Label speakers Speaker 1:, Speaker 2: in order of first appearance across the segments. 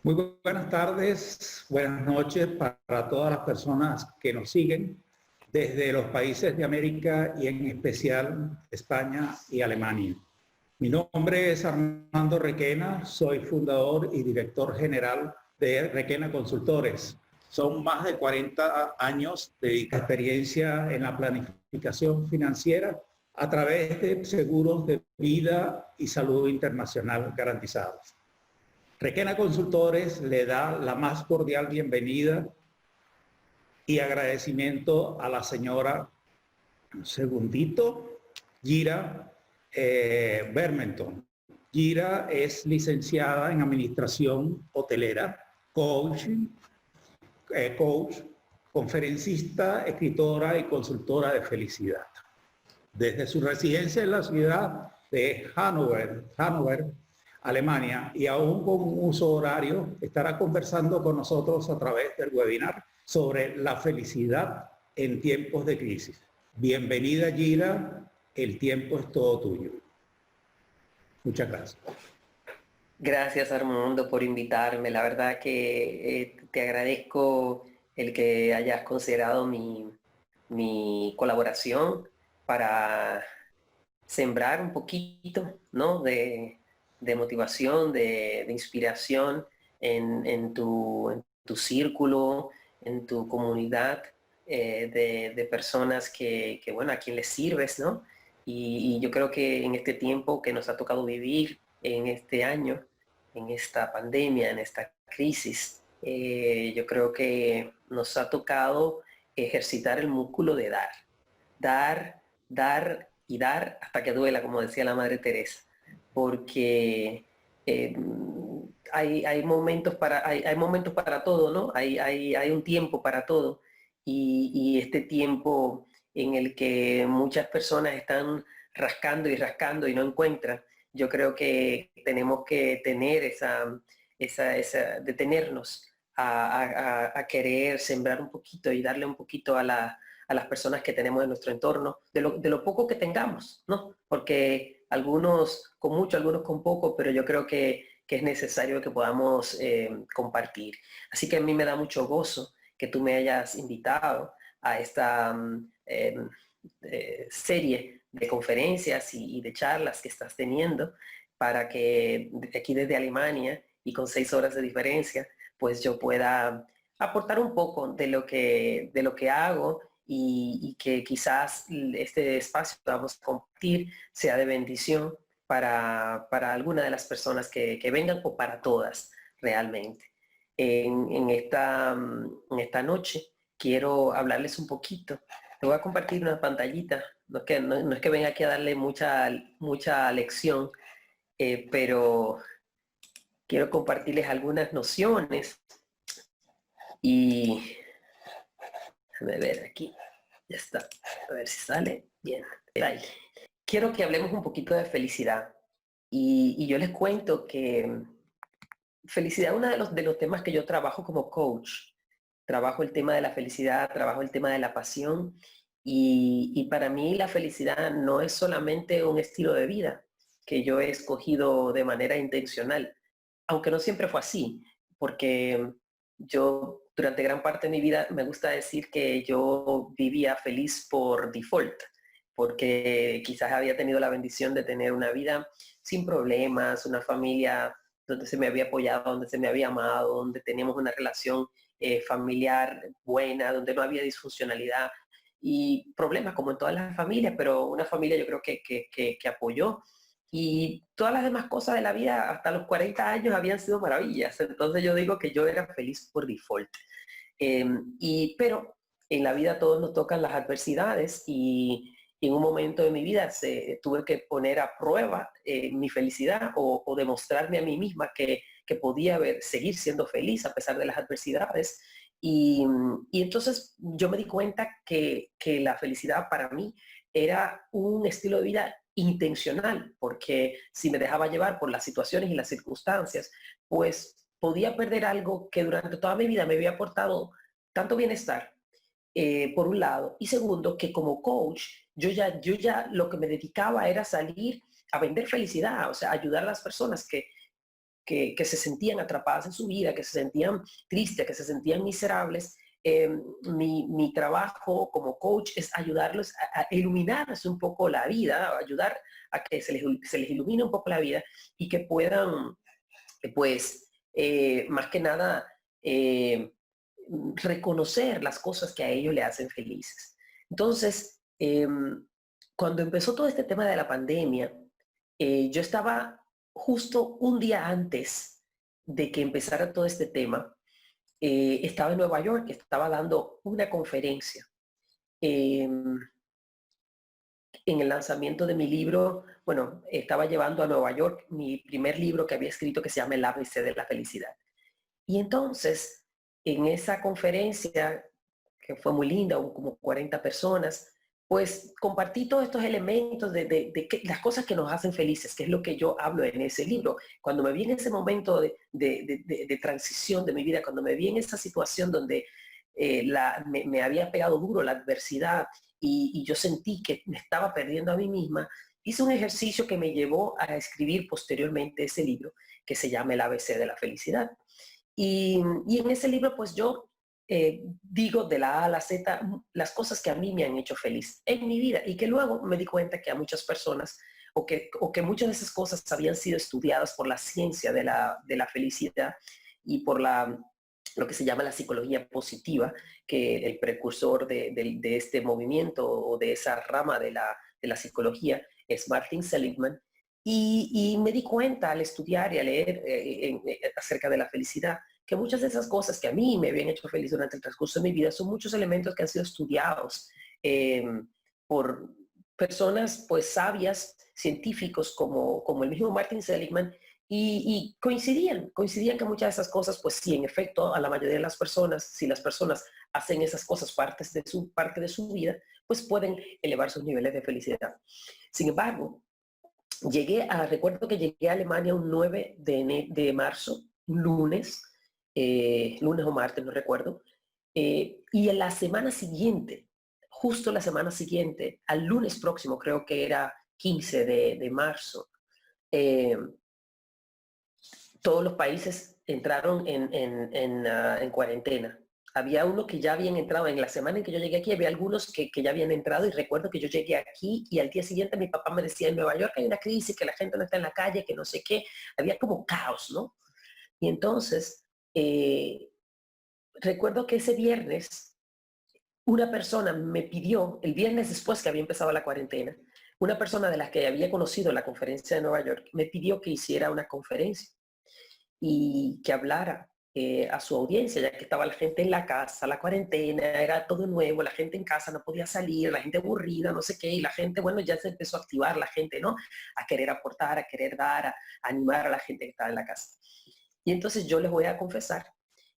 Speaker 1: Muy buenas tardes, buenas noches para todas las personas que nos siguen desde los países de América y en especial España y Alemania. Mi nombre es Armando Requena, soy fundador y director general de Requena Consultores. Son más de 40 años de experiencia en la planificación financiera a través de seguros de vida y salud internacional garantizados. Requena Consultores le da la más cordial bienvenida y agradecimiento a la señora, un segundito, Gira Bermenton. Gira es licenciada en Administración Hotelera, coach, conferencista, escritora y consultora de felicidad. Desde su residencia en la ciudad de Hannover, Alemania, y aún con un uso horario, estará conversando con nosotros a través del webinar sobre la felicidad en tiempos de crisis. Bienvenida, Gira, el tiempo es todo tuyo. Muchas gracias.
Speaker 2: Gracias, Armando, por invitarme. La verdad que te agradezco el que hayas considerado mi colaboración para sembrar un poquito, ¿no?, de motivación, de inspiración en tu círculo, en tu comunidad de personas que, bueno, a quien les sirves, ¿no? Y yo creo que en este tiempo que nos ha tocado vivir, en este año, en esta pandemia, en esta crisis, yo creo que nos ha tocado ejercitar el músculo de dar y dar hasta que duela, como decía la Madre Teresa, porque hay momentos hay momentos para todo, ¿no? Hay un tiempo para todo, y este tiempo en el que muchas personas están rascando y rascando y no encuentran, yo creo que tenemos que tener detenernos a querer sembrar un poquito y darle un poquito a las personas que tenemos en nuestro entorno, de lo poco que tengamos, ¿no? Porque algunos con mucho, algunos con poco, pero yo creo que es necesario que podamos compartir. Así que a mí me da mucho gozo que tú me hayas invitado a esta serie de conferencias y de charlas que estás teniendo, para que aquí desde Alemania y con 6 horas de diferencia, pues yo pueda aportar un poco de lo que hago, y que quizás este espacio que vamos a compartir sea de bendición para alguna de las personas que vengan, o para todas realmente. En esta noche quiero hablarles un poquito. Te voy a compartir una pantallita. No es que venga aquí a darle mucha lección, pero quiero compartirles algunas nociones. Y déjame ver aquí. Ya está. A ver si sale. Bien. Ahí. Quiero que hablemos un poquito de felicidad. Y yo les cuento que felicidad es uno de los temas que yo trabajo como coach. Trabajo el tema de la felicidad, trabajo el tema de la pasión. Y para mí la felicidad no es solamente un estilo de vida que yo he escogido de manera intencional, aunque no siempre fue así, porque yo durante gran parte de mi vida me gusta decir que yo vivía feliz por default, porque quizás había tenido la bendición de tener una vida sin problemas, una familia donde se me había apoyado, donde se me había amado, donde teníamos una relación familiar buena, donde no había disfuncionalidad y problemas como en todas las familias, pero una familia yo creo que apoyó. Y todas las demás cosas de la vida hasta los 40 años habían sido maravillas. Entonces yo digo que yo era feliz por default. Pero en la vida a todos nos tocan las adversidades, y en un momento de mi vida tuve que poner a prueba mi felicidad, o demostrarme a mí misma que podía seguir siendo feliz a pesar de las adversidades. Y entonces yo me di cuenta que la felicidad para mí era un estilo de vida intencional, porque si me dejaba llevar por las situaciones y las circunstancias, pues podía perder algo que durante toda mi vida me había aportado tanto bienestar, por un lado, y segundo, que como coach, yo ya lo que me dedicaba era salir a vender felicidad, o sea, ayudar a las personas que se sentían atrapadas en su vida, que se sentían tristes, que se sentían miserables, mi trabajo como coach es ayudarlos a iluminarles un poco la vida, ayudar a que se les ilumine un poco la vida y que puedan, pues, más que nada, reconocer las cosas que a ellos le hacen felices. Entonces, cuando empezó todo este tema de la pandemia, yo estaba justo un día antes de que empezara todo este tema, estaba en Nueva York, estaba dando una conferencia en el lanzamiento de mi libro. Bueno, estaba llevando a Nueva York mi primer libro que había escrito, que se llama El ABC de la felicidad. Y entonces, en esa conferencia, que fue muy linda, hubo como 40 personas, pues compartí todos estos elementos las cosas que nos hacen felices, que es lo que yo hablo en ese libro. Cuando me vi en ese momento de transición de mi vida, cuando me vi en esa situación donde me había pegado duro la adversidad y yo sentí que me estaba perdiendo a mí misma, hice un ejercicio que me llevó a escribir posteriormente ese libro, que se llama El ABC de la felicidad. Y en ese libro, pues yo digo de la A a la Z las cosas que a mí me han hecho feliz en mi vida y que luego me di cuenta que a muchas personas o que muchas de esas cosas habían sido estudiadas por la ciencia de la felicidad y por lo que se llama la psicología positiva, que el precursor de este movimiento o de esa rama de la psicología es Martin Seligman. Y me di cuenta al estudiar y a leer acerca de la felicidad, que muchas de esas cosas que a mí me habían hecho feliz durante el transcurso de mi vida son muchos elementos que han sido estudiados eh, por personas pues sabias, científicos como el mismo Martin Seligman, y coincidían que muchas de esas cosas, pues sí, en efecto, a la mayoría de las personas, si las personas hacen esas cosas parte de su vida, pues pueden elevar sus niveles de felicidad. Sin embargo, recuerdo que llegué a Alemania un 9 de marzo, un lunes, lunes o martes, no recuerdo, y en la semana siguiente, justo la semana siguiente, al lunes próximo, creo que era 15 de marzo, eh, todos los países entraron en cuarentena. Había uno que ya habían entrado, en la semana en que yo llegué aquí, había algunos que ya habían entrado, y recuerdo que yo llegué aquí y al día siguiente mi papá me decía, en Nueva York hay una crisis, que la gente no está en la calle, que no sé qué, había como caos, ¿no? Y entonces, recuerdo que ese viernes, una persona me pidió, el viernes después que había empezado la cuarentena, una persona de la que había conocido en la conferencia de Nueva York, me pidió que hiciera una conferencia y que hablara a su audiencia, ya que estaba la gente en la casa, la cuarentena, era todo nuevo, la gente en casa no podía salir, la gente aburrida, no sé qué, y la gente, bueno, ya se empezó a activar la gente, ¿no? A querer aportar, a querer dar, a animar a la gente que estaba en la casa. Y entonces yo les voy a confesar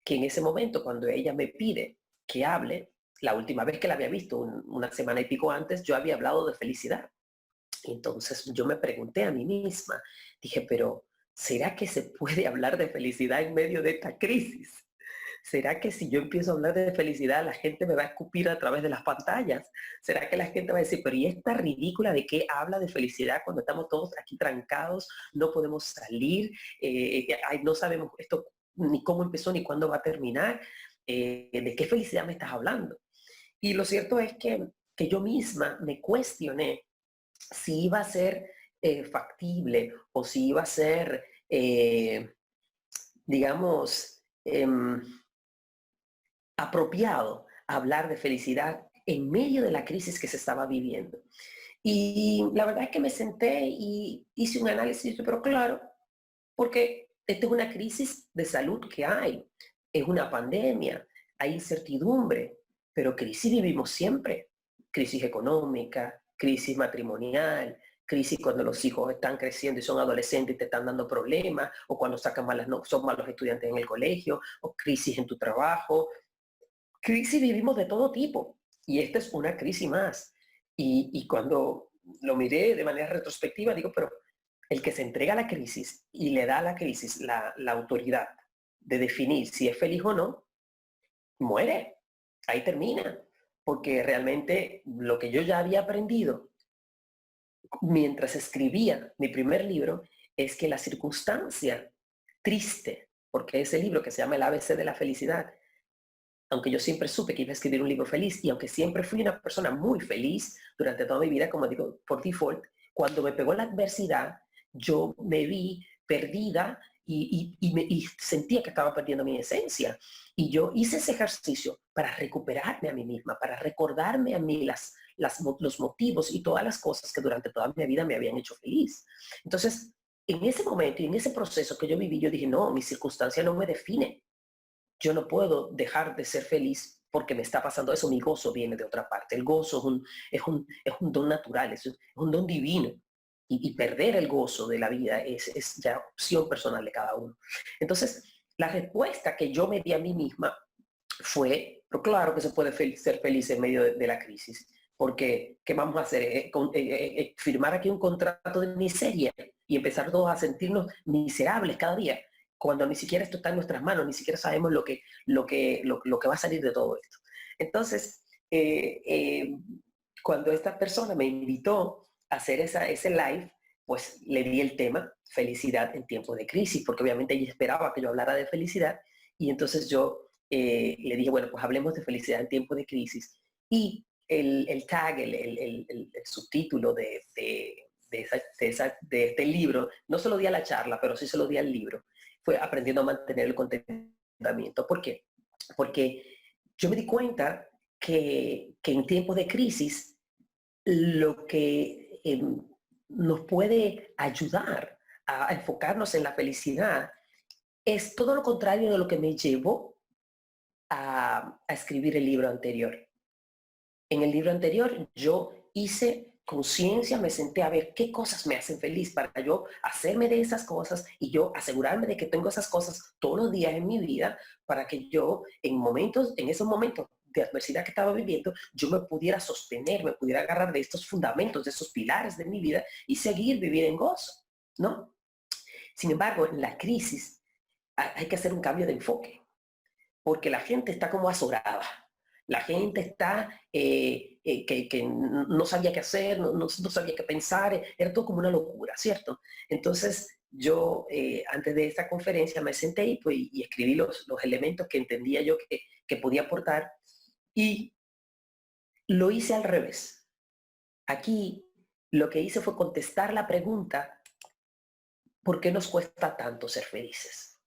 Speaker 2: que en ese momento, cuando ella me pide que hable, la última vez que la había visto, una semana y pico antes, yo había hablado de felicidad. Entonces yo me pregunté a mí misma, dije, pero ¿será que se puede hablar de felicidad en medio de esta crisis? ¿Será que si yo empiezo a hablar de felicidad, la gente me va a escupir a través de las pantallas? ¿Será que la gente va a decir, pero ¿y esta ridícula de qué habla de felicidad cuando estamos todos aquí trancados, no podemos salir, no sabemos esto ni cómo empezó ni cuándo va a terminar? ¿De qué felicidad me estás hablando? Y lo cierto es que yo misma me cuestioné si iba a ser factible o si iba a ser, digamos, apropiado hablar de felicidad en medio de la crisis que se estaba viviendo. Y la verdad es que me senté y hice un análisis, pero claro, porque esta es una crisis de salud que hay, es una pandemia, hay incertidumbre, pero crisis vivimos siempre. Crisis económica, crisis matrimonial, crisis cuando los hijos están creciendo y son adolescentes y te están dando problemas, o cuando son malos estudiantes en el colegio, o crisis en tu trabajo. Crisis vivimos de todo tipo, y esta es una crisis más. Y cuando lo miré de manera retrospectiva, digo, pero el que se entrega a la crisis y le da a la crisis la autoridad de definir si es feliz o no, muere. Ahí termina. Porque realmente lo que yo ya había aprendido mientras escribía mi primer libro es que la circunstancia triste, porque ese libro que se llama El ABC de la felicidad, aunque yo siempre supe que iba a escribir un libro feliz y aunque siempre fui una persona muy feliz durante toda mi vida, como digo, por default, cuando me pegó la adversidad, yo me vi perdida y sentía que estaba perdiendo mi esencia. Y yo hice ese ejercicio para recuperarme a mí misma, para recordarme a mí los motivos y todas las cosas que durante toda mi vida me habían hecho feliz. Entonces, en ese momento y en ese proceso que yo viví, yo dije, no, mi circunstancia no me define. Yo no puedo dejar de ser feliz porque me está pasando eso. Mi gozo viene de otra parte. El gozo es un don natural, es un don divino. Y perder el gozo de la vida es ya opción personal de cada uno. Entonces, la respuesta que yo me di a mí misma fue, pero claro que se puede ser feliz en medio de la crisis, porque ¿qué vamos a hacer? Firmar aquí un contrato de miseria y empezar todos a sentirnos miserables cada día, cuando ni siquiera esto está en nuestras manos, ni siquiera sabemos lo que va a salir de todo esto. Entonces, cuando esta persona me invitó a hacer ese live, pues le di el tema felicidad en tiempos de crisis, porque obviamente ella esperaba que yo hablara de felicidad, y entonces yo le dije, bueno, pues hablemos de felicidad en tiempos de crisis. Y el tag, el subtítulo de este libro, no se lo di a la charla, pero sí se lo di al libro, fue aprendiendo a mantener el contentamiento. ¿Por qué? Porque yo me di cuenta que en tiempos de crisis lo que nos puede ayudar a enfocarnos en la felicidad es todo lo contrario de lo que me llevó a escribir el libro anterior. En el libro anterior yo hice conciencia, me senté a ver qué cosas me hacen feliz para yo hacerme de esas cosas y yo asegurarme de que tengo esas cosas todos los días en mi vida para que yo en esos momentos de adversidad que estaba viviendo, yo me pudiera sostener, me pudiera agarrar de estos fundamentos, de esos pilares de mi vida y seguir vivir en gozo, ¿no? Sin embargo, en la crisis hay que hacer un cambio de enfoque, porque la gente está como azorada. La gente está que no sabía qué hacer, no sabía qué pensar, era todo como una locura, ¿cierto? Entonces yo antes de esta conferencia me senté y escribí los elementos que entendía yo que podía aportar y lo hice al revés. Aquí lo que hice fue contestar la pregunta, ¿por qué nos cuesta tanto ser felices?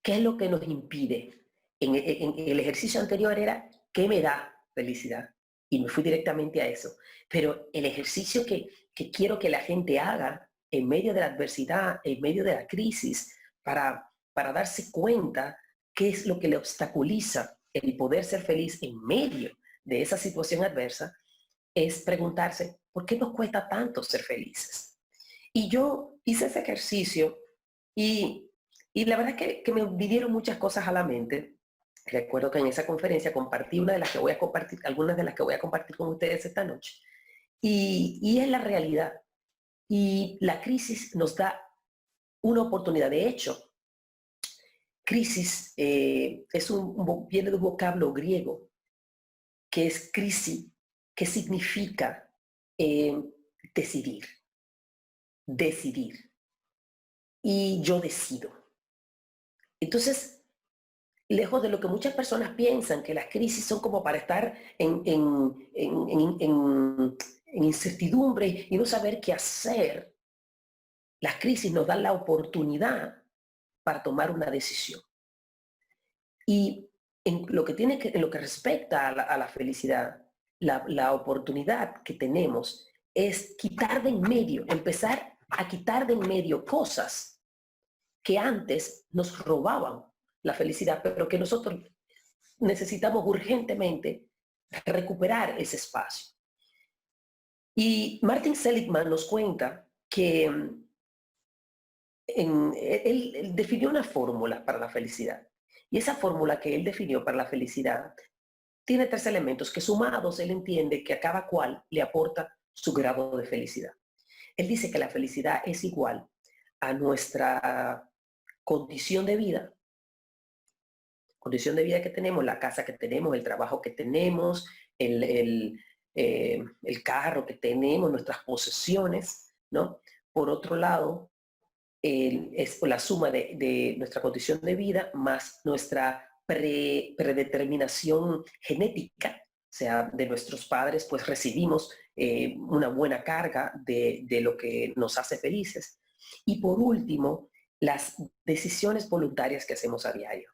Speaker 2: ¿Qué es lo que nos impide? En el ejercicio anterior era, ¿qué me da felicidad? Y me fui directamente a eso. Pero el ejercicio que quiero que la gente haga en medio de la adversidad, en medio de la crisis, para darse cuenta qué es lo que le obstaculiza el poder ser feliz en medio de esa situación adversa, es preguntarse, ¿por qué nos cuesta tanto ser felices? Y yo hice ese ejercicio y la verdad es que me vinieron muchas cosas a la mente. Recuerdo que en esa conferencia compartí una de las que voy a compartir, algunas de las que voy a compartir con ustedes esta noche. Y es la realidad. Y la crisis nos da una oportunidad. De hecho, crisis viene de un vocablo griego que es crisis, que significa eh, decidir. Decidir. Y yo decido. Entonces, lejos de lo que muchas personas piensan, que las crisis son como para estar en incertidumbre y no saber qué hacer, las crisis nos dan la oportunidad para tomar una decisión. Y en lo que respecta a la felicidad, la oportunidad que tenemos es quitar de en medio, empezar a quitar de en medio cosas que antes nos robaban la felicidad, pero que nosotros necesitamos urgentemente recuperar ese espacio. Y Martin Seligman nos cuenta que él definió una fórmula para la felicidad. Y esa fórmula que él definió para la felicidad tiene 3 elementos que sumados él entiende que a cada cual le aporta su grado de felicidad. Él dice que la felicidad es igual a nuestra condición de vida que tenemos, la casa que tenemos, el trabajo que tenemos, el carro que tenemos, nuestras posesiones, ¿no? Por otro lado, es la suma de nuestra condición de vida más nuestra predeterminación genética, o sea, de nuestros padres, pues recibimos una buena carga de lo que nos hace felices. Y por último, las decisiones voluntarias que hacemos a diario.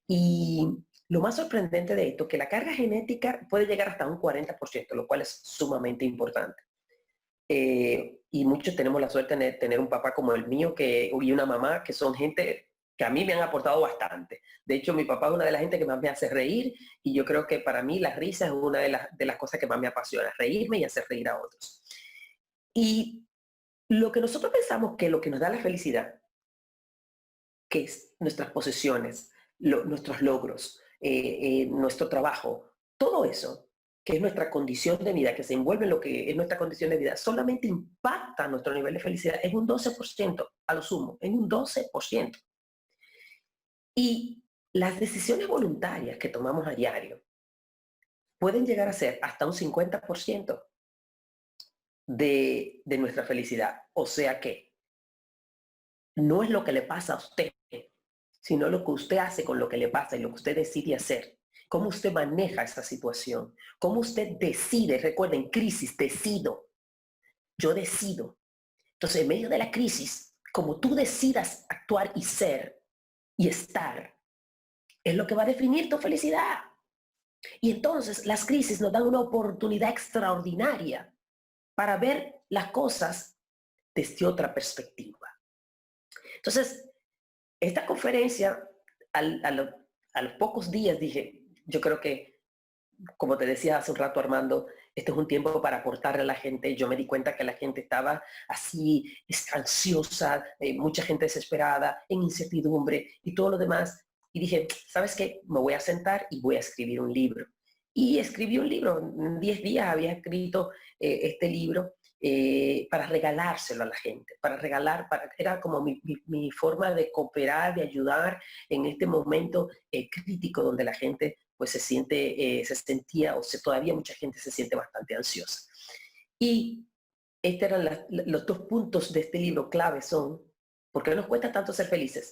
Speaker 2: Y lo más sorprendente de esto, que la carga genética puede llegar hasta un 40%, lo cual es sumamente importante. Y muchos tenemos la suerte de tener un papá como el mío y una mamá que son gente que a mí me han aportado bastante. De hecho, mi papá es una de las gente que más me hace reír y yo creo que para mí la risa es una de las cosas que más me apasiona, reírme y hacer reír a otros. Y lo que nosotros pensamos que lo que nos da la felicidad, que es nuestras posesiones, nuestros logros, nuestro trabajo, todo eso, que es nuestra condición de vida, que se envuelve en lo que es nuestra condición de vida, solamente impacta nuestro nivel de felicidad en un 12% a lo sumo, en un 12%. Y las decisiones voluntarias que tomamos a diario pueden llegar a ser hasta un 50% de nuestra felicidad. O sea que no es lo que le pasa a usted, sino lo que usted hace con lo que le pasa y lo que usted decide hacer. Cómo usted maneja esa situación. Cómo usted decide. Recuerden, crisis, decido. Yo decido. Entonces, en medio de la crisis, como tú decidas actuar y ser y estar, es lo que va a definir tu felicidad. Y entonces las crisis nos dan una oportunidad extraordinaria para ver las cosas desde otra perspectiva. Entonces, esta conferencia, a los pocos días dije, yo creo que, como te decía hace un rato Armando, este es un tiempo para aportarle a la gente. Yo me di cuenta que la gente estaba así, ansiosa, mucha gente desesperada, en incertidumbre y todo lo demás. Y dije, ¿sabes qué? Me voy a sentar y voy a escribir un libro. Y escribí un libro, en 10 días había escrito este libro para regalárselo a la gente, era como mi forma de cooperar, de ayudar en este momento crítico donde la gente pues se sentía, todavía mucha gente se siente bastante ansiosa. Y estos eran los 2 puntos de este libro clave son, ¿por qué nos cuesta tanto ser felices?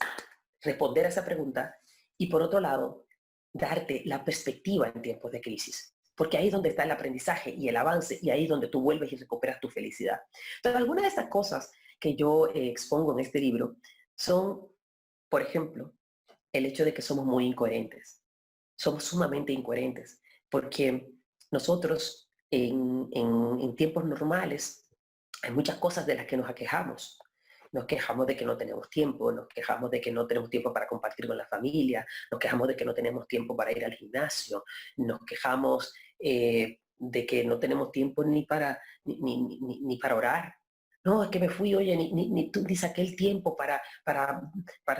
Speaker 2: Responder a esa pregunta y por otro lado, darte la perspectiva en tiempos de crisis. Porque ahí es donde está el aprendizaje y el avance y ahí es donde tú vuelves y recuperas tu felicidad. Entonces, algunas de estas cosas que yo expongo en este libro son, por ejemplo, el hecho de que somos muy incoherentes. Somos sumamente incoherentes porque nosotros en tiempos normales hay muchas cosas de las que nos aquejamos. Nos quejamos de que no tenemos tiempo, nos quejamos de que no tenemos tiempo para compartir con la familia, nos quejamos de que no tenemos tiempo para ir al gimnasio, nos quejamos de que no tenemos tiempo ni para orar. No, es que me fui, oye, ni saqué el tiempo para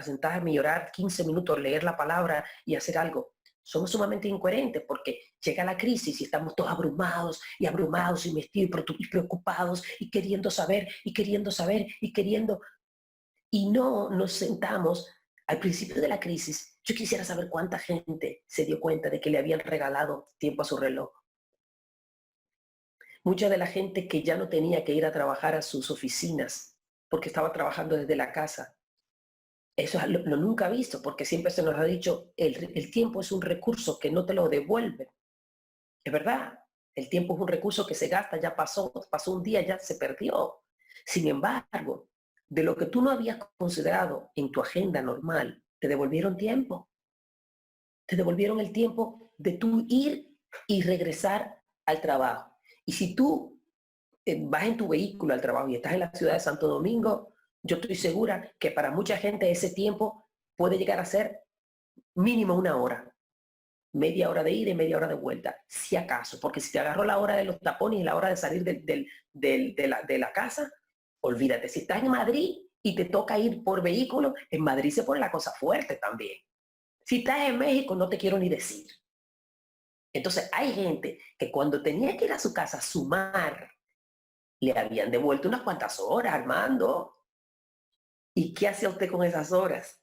Speaker 2: sentarme y orar 15 minutos, leer la palabra y hacer algo. Somos sumamente incoherentes porque llega la crisis y estamos todos abrumados y metidos y preocupados y queriendo saber y queriendo saber y queriendo. Y no nos sentamos al principio de la crisis. Yo quisiera saber cuánta gente se dio cuenta de que le habían regalado tiempo a su reloj. Mucha de la gente que ya no tenía que ir a trabajar a sus oficinas porque estaba trabajando desde la casa. Eso lo nunca he visto, porque siempre se nos ha dicho, el tiempo es un recurso que no te lo devuelve. Es verdad, el tiempo es un recurso que se gasta, ya pasó un día, ya se perdió. Sin embargo, de lo que tú no habías considerado en tu agenda normal, te devolvieron tiempo. Te devolvieron el tiempo de tú ir y regresar al trabajo. Y si tú vas en tu vehículo al trabajo y estás en la ciudad de Santo Domingo, yo estoy segura que para mucha gente ese tiempo puede llegar a ser mínimo 1 hora. Media hora de ida y media hora de vuelta, si acaso. Porque si te agarró la hora de los tapones y la hora de salir de la casa, olvídate. Si estás en Madrid y te toca ir por vehículo, en Madrid se pone la cosa fuerte también. Si estás en México, no te quiero ni decir. Entonces, hay gente que cuando tenía que ir a su casa a sumar, le habían devuelto unas cuantas horas, Armando. ¿Y qué hace usted con esas horas?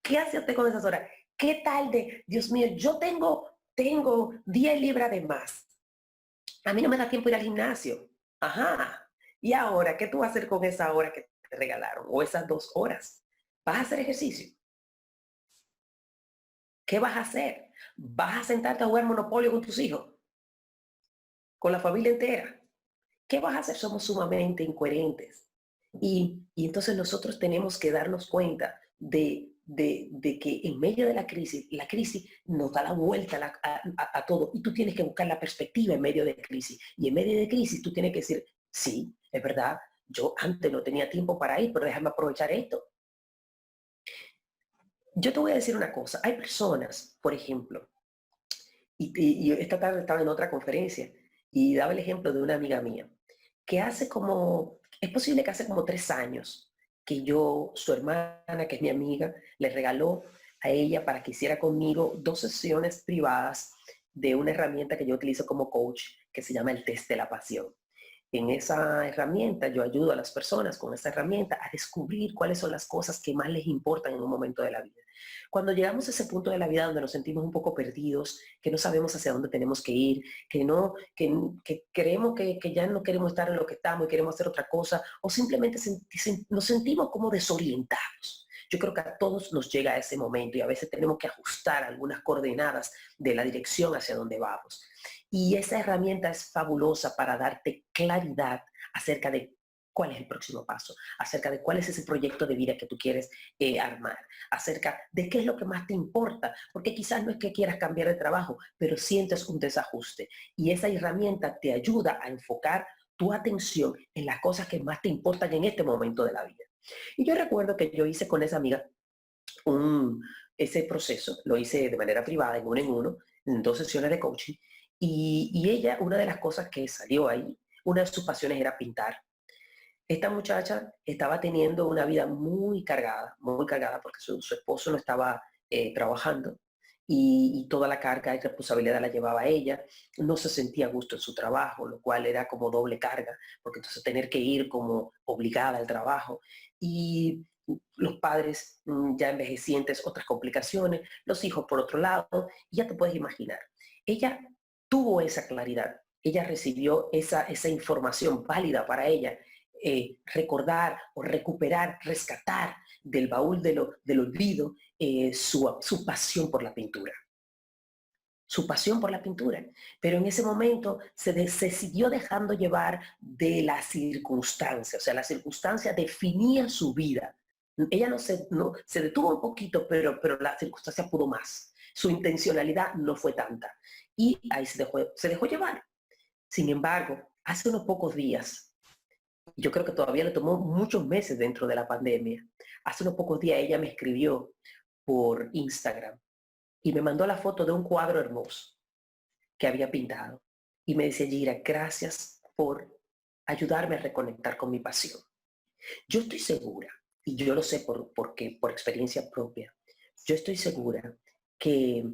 Speaker 2: ¿Qué hace usted con esas horas? ¿Qué tal de, Dios mío, yo tengo 10 libras de más? A mí no me da tiempo ir al gimnasio. Ajá. ¿Y ahora qué tú vas a hacer con esa hora que te regalaron o esas 2 horas. ¿Vas a hacer ejercicio? ¿Qué vas a hacer? ¿Vas a sentarte a jugar Monopolio con tus hijos? ¿Con la familia entera? ¿Qué vas a hacer? Somos sumamente incoherentes. Y entonces nosotros tenemos que darnos cuenta de que en medio de la crisis nos da la vuelta a todo y tú tienes que buscar la perspectiva en medio de crisis. Y en medio de crisis tú tienes que decir, sí, es verdad, yo antes no tenía tiempo para ir, pero déjame aprovechar esto. Yo te voy a decir una cosa, hay personas, por ejemplo, y esta tarde estaba en otra conferencia y daba el ejemplo de una amiga mía, que es posible que hace como 3 años que su hermana, que es mi amiga, le regaló a ella para que hiciera conmigo 2 sesiones privadas de una herramienta que yo utilizo como coach, que se llama el test de la pasión. En esa herramienta yo ayudo a las personas con esa herramienta a descubrir cuáles son las cosas que más les importan en un momento de la vida. Cuando llegamos a ese punto de la vida donde nos sentimos un poco perdidos, que no sabemos hacia dónde tenemos que ir, que creemos que ya no queremos estar en lo que estamos y queremos hacer otra cosa, o simplemente nos sentimos como desorientados. Yo creo que a todos nos llega a ese momento y a veces tenemos que ajustar algunas coordenadas de la dirección hacia donde vamos. Y esa herramienta es fabulosa para darte claridad acerca de cuál es el próximo paso, acerca de cuál es ese proyecto de vida que tú quieres armar, acerca de qué es lo que más te importa, porque quizás no es que quieras cambiar de trabajo, pero sientes un desajuste. Y esa herramienta te ayuda a enfocar tu atención en las cosas que más te importan en este momento de la vida. Y yo recuerdo que yo hice con esa amiga ese proceso, lo hice de manera privada, en uno, en 2 sesiones de coaching, y ella, una de las cosas que salió ahí, una de sus pasiones era pintar. Esta muchacha estaba teniendo una vida muy cargada porque su esposo no estaba trabajando y toda la carga y responsabilidad la llevaba a ella. No se sentía a gusto en su trabajo, lo cual era como doble carga, porque entonces tener que ir como obligada al trabajo. Y los padres ya envejecientes, otras complicaciones, los hijos por otro lado, y ya te puedes imaginar. Ella tuvo esa claridad, ella recibió esa información válida para ella, recordar o recuperar, rescatar del baúl del olvido su pasión por la pintura. Su pasión por la pintura. Pero en ese momento se siguió dejando llevar de la circunstancia. O sea, la circunstancia definía su vida. Ella se detuvo un poquito, pero la circunstancia pudo más. Su intencionalidad no fue tanta. Y ahí se dejó llevar. Sin embargo, hace unos pocos días, yo creo que todavía le tomó muchos meses dentro de la pandemia. Hace unos pocos días ella me escribió por Instagram y me mandó la foto de un cuadro hermoso que había pintado. Y me dice, Gira, gracias por ayudarme a reconectar con mi pasión. Yo estoy segura, y yo lo sé porque por experiencia propia, yo estoy segura que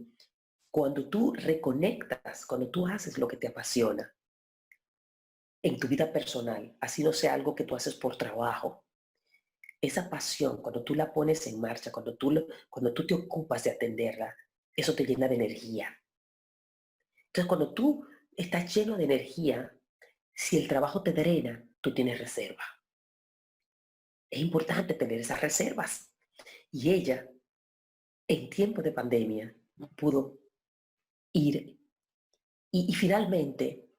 Speaker 2: cuando tú reconectas, cuando tú haces lo que te apasiona, en tu vida personal, así no sea algo que tú haces por trabajo, esa pasión, cuando tú la pones en marcha, cuando tú te ocupas de atenderla, eso te llena de energía. Entonces, cuando tú estás lleno de energía, si el trabajo te drena, tú tienes reserva. Es importante tener esas reservas. Y ella, en tiempo de pandemia, pudo ir y finalmente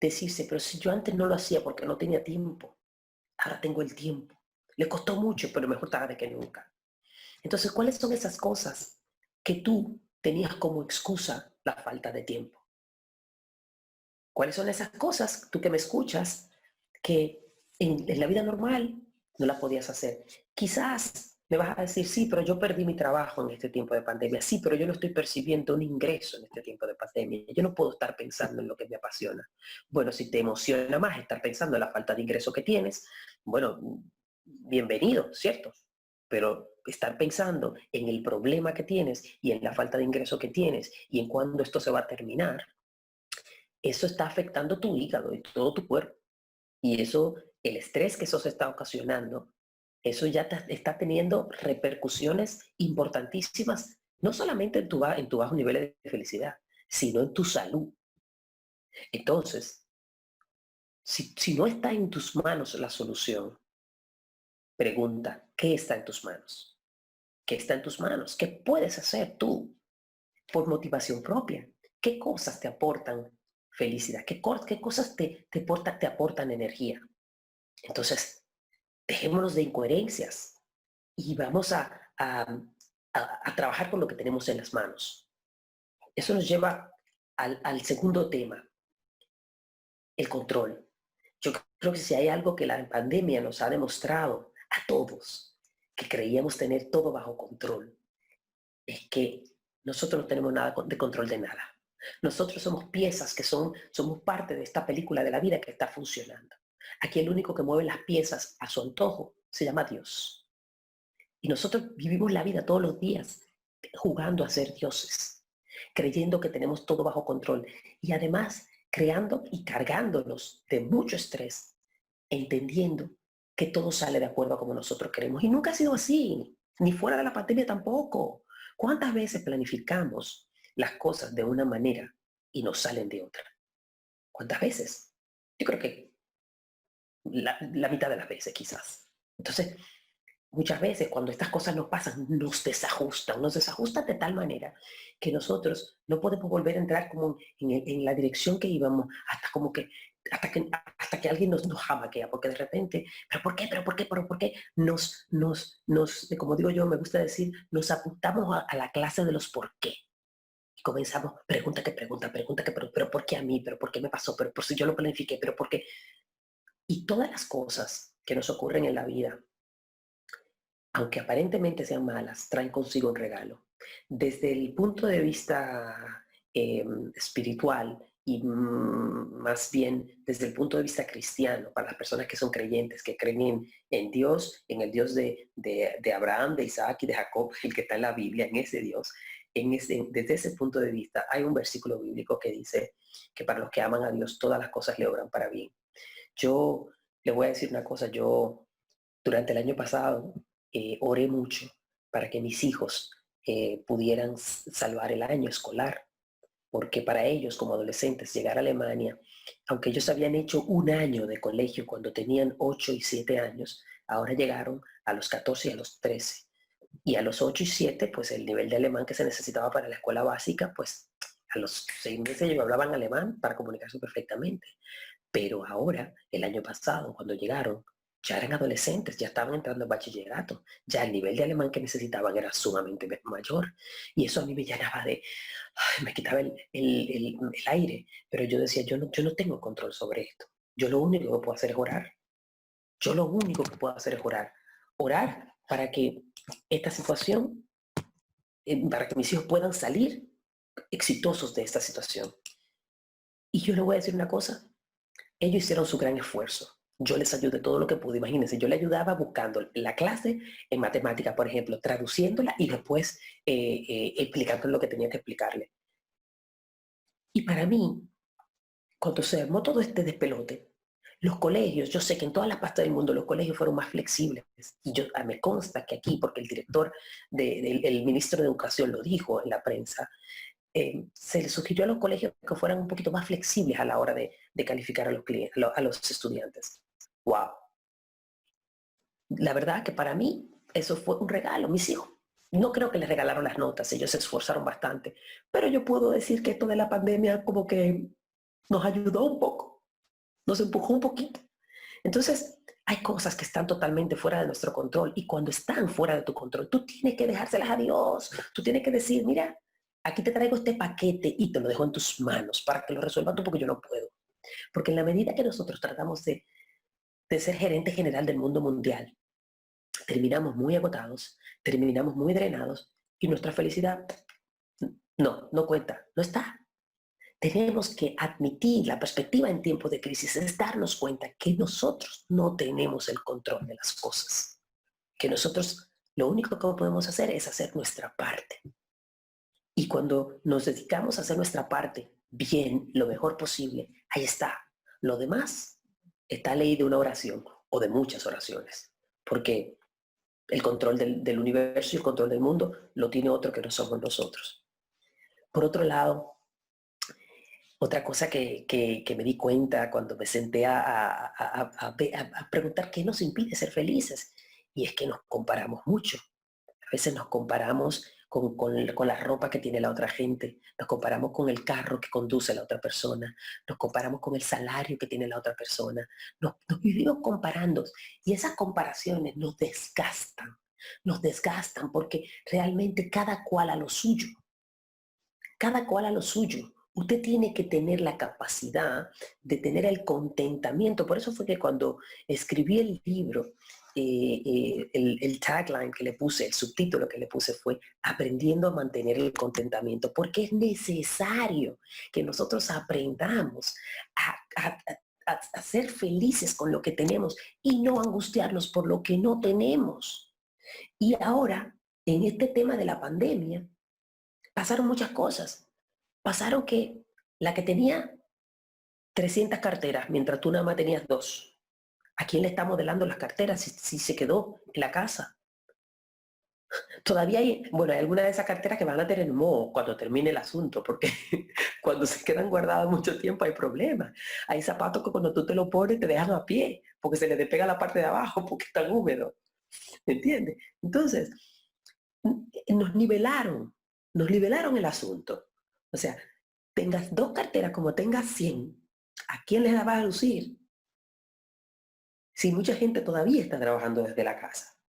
Speaker 2: decirse, pero si yo antes no lo hacía porque no tenía tiempo, ahora tengo el tiempo. Le costó mucho, pero mejor tarde que nunca. Entonces, ¿cuáles son esas cosas que tú tenías como excusa la falta de tiempo? ¿Cuáles son esas cosas, tú que me escuchas, que en la vida normal no las podías hacer? Quizás me vas a decir, sí, pero yo perdí mi trabajo en este tiempo de pandemia. Sí, pero yo no estoy percibiendo un ingreso en este tiempo de pandemia. Yo no puedo estar pensando en lo que me apasiona. Bueno, si te emociona más estar pensando en la falta de ingreso que tienes, bueno, bienvenido, ¿cierto? Pero estar pensando en el problema que tienes y en la falta de ingreso que tienes y en cuándo esto se va a terminar, eso está afectando tu hígado y todo tu cuerpo. Y eso, el estrés que eso se está ocasionando, eso ya está teniendo repercusiones importantísimas, no solamente en tu bajo nivel de felicidad, sino en tu salud. Entonces, si no está en tus manos la solución, pregunta, ¿qué está en tus manos? ¿Qué está en tus manos? ¿Qué puedes hacer tú por motivación propia? ¿Qué cosas te aportan felicidad? ¿Qué cosas te aportan energía? Entonces, dejémonos de incoherencias y vamos a trabajar con lo que tenemos en las manos. Eso nos lleva al segundo tema, el control. Yo creo que si hay algo que la pandemia nos ha demostrado a todos, que creíamos tener todo bajo control, es que nosotros no tenemos nada de control de nada. Nosotros somos piezas somos parte de esta película de la vida que está funcionando. Aquí el único que mueve las piezas a su antojo se llama Dios. Y nosotros vivimos la vida todos los días jugando a ser dioses, creyendo que tenemos todo bajo control y además creando y cargándonos de mucho estrés, entendiendo que todo sale de acuerdo a como nosotros queremos. Y nunca ha sido así, ni fuera de la pandemia tampoco. ¿Cuántas veces planificamos las cosas de una manera y nos salen de otra? ¿Cuántas veces? Yo creo que la mitad de las veces quizás. Entonces, muchas veces cuando estas cosas nos pasan, nos desajustan de tal manera que nosotros no podemos volver a entrar como en la dirección que íbamos hasta que alguien nos jamaquea, porque de repente, ¿pero por qué? ¿Pero por qué? ¿Pero por qué? Como digo yo, me gusta decir, nos apuntamos a la clase de los por qué. Y comenzamos, pregunta que, pero ¿por qué a mí? ¿Pero por qué me pasó? ¿Pero por si yo lo planifiqué? ¿Pero por qué? Y todas las cosas que nos ocurren en la vida, aunque aparentemente sean malas, traen consigo un regalo. Desde el punto de vista espiritual y más bien desde el punto de vista cristiano, para las personas que son creyentes, que creen en Dios, en el Dios de Abraham, de Isaac y de Jacob, el que está en la Biblia, en ese Dios, desde ese punto de vista hay un versículo bíblico que dice que para los que aman a Dios todas las cosas le obran para bien. Yo le voy a decir una cosa, yo durante el año pasado oré mucho para que mis hijos pudieran salvar el año escolar, porque para ellos como adolescentes llegar a Alemania, aunque ellos habían hecho un año de colegio cuando tenían 8 y 7 años, ahora llegaron a los 14 y a los 13. Y a los 8 y 7, pues el nivel de alemán que se necesitaba para la escuela básica, pues a los 6 meses ellos hablaban alemán para comunicarse perfectamente. Pero ahora, el año pasado, cuando llegaron, ya eran adolescentes, ya estaban entrando en bachillerato, ya el nivel de alemán que necesitaban era sumamente mayor. Y eso a mí me llenaba me quitaba el aire, pero yo decía, yo no tengo control sobre esto. Yo lo único que puedo hacer es orar. Yo lo único que puedo hacer es orar. Orar para que esta situación, para que mis hijos puedan salir exitosos de esta situación. Y yo le voy a decir una cosa, ellos hicieron su gran esfuerzo. Yo les ayudé todo lo que pude. Imagínense, yo le ayudaba buscando la clase en matemática, por ejemplo, traduciéndola y después explicando lo que tenía que explicarle. Y para mí, cuando se armó todo este despelote, los colegios, yo sé que en todas las partes del mundo los colegios fueron más flexibles. Y me consta que aquí, porque el director, el ministro de Educación lo dijo en la prensa, se le sugirió a los colegios que fueran un poquito más flexibles a la hora de calificar a los clientes, a los estudiantes. ¡Wow! La verdad que para mí eso fue un regalo, mis hijos. No creo que les regalaron las notas, ellos se esforzaron bastante, pero yo puedo decir que esto de la pandemia como que nos ayudó un poco, nos empujó un poquito. Entonces, hay cosas que están totalmente fuera de nuestro control y cuando están fuera de tu control, tú tienes que dejárselas a Dios. Tú tienes que decir, mira, aquí te traigo este paquete y te lo dejo en tus manos para que lo resuelvas tú porque yo no puedo. Porque en la medida que nosotros tratamos de ser gerente general del mundo mundial, terminamos muy agotados, terminamos muy drenados y nuestra felicidad no cuenta, no está. Tenemos que admitir la perspectiva en tiempos de crisis, es darnos cuenta que nosotros no tenemos el control de las cosas, que nosotros lo único que podemos hacer es hacer nuestra parte. Y cuando nos dedicamos a hacer nuestra parte bien, lo mejor posible, ahí está. Lo demás está ley de una oración o de muchas oraciones, porque el control del universo y el control del mundo lo tiene otro que no somos nosotros. Por otro lado, otra cosa que me di cuenta cuando me senté a preguntar qué nos impide ser felices. Y es que nos comparamos mucho. A veces nos comparamos con la ropa que tiene la otra gente, nos comparamos con el carro que conduce la otra persona, nos comparamos con el salario que tiene la otra persona, nos vivimos comparando y esas comparaciones nos desgastan porque realmente cada cual a lo suyo, cada cual a lo suyo. Usted tiene que tener la capacidad de tener el contentamiento. Por eso fue que cuando escribí el libro, el tagline que le puse, el subtítulo que le puse fue Aprendiendo a mantener el contentamiento, porque es necesario que nosotros aprendamos a ser felices con lo que tenemos y no angustiarnos por lo que no tenemos. Y ahora, en este tema de la pandemia, pasaron muchas cosas. Pasaron que la que tenía 300 carteras, mientras tú nada más tenías 2. ¿A quién le está modelando las carteras si se quedó en la casa? Todavía hay, bueno, hay algunas de esas carteras que van a tener moho cuando termine el asunto, porque cuando se quedan guardadas mucho tiempo hay problemas. Hay zapatos que cuando tú te los pones te dejan a pie, porque se les despega la parte de abajo porque están húmedos. ¿Me entiendes? Entonces, nos nivelaron el asunto. O sea, tengas 2 carteras como tengas 100, ¿a quién les la vas a lucir? Si mucha gente todavía está trabajando desde la casa.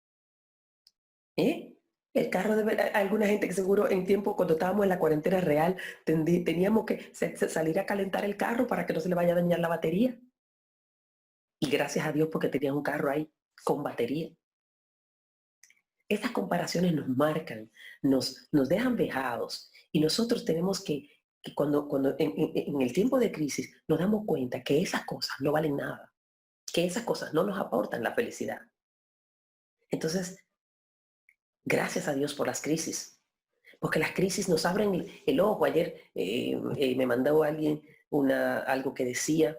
Speaker 2: ¿Eh? El carro de alguna gente que seguro en tiempo, cuando estábamos en la cuarentena real, teníamos que salir a calentar el carro para que no se le vaya a dañar la batería. Y gracias a Dios porque tenían un carro ahí con batería. Estas comparaciones nos marcan, nos dejan vejados y nosotros tenemos que cuando en el tiempo de crisis nos damos cuenta que esas cosas no valen nada, que esas cosas no nos aportan la felicidad. Entonces, gracias a Dios por las crisis, porque las crisis nos abren el ojo. Ayer me mandó alguien algo que decía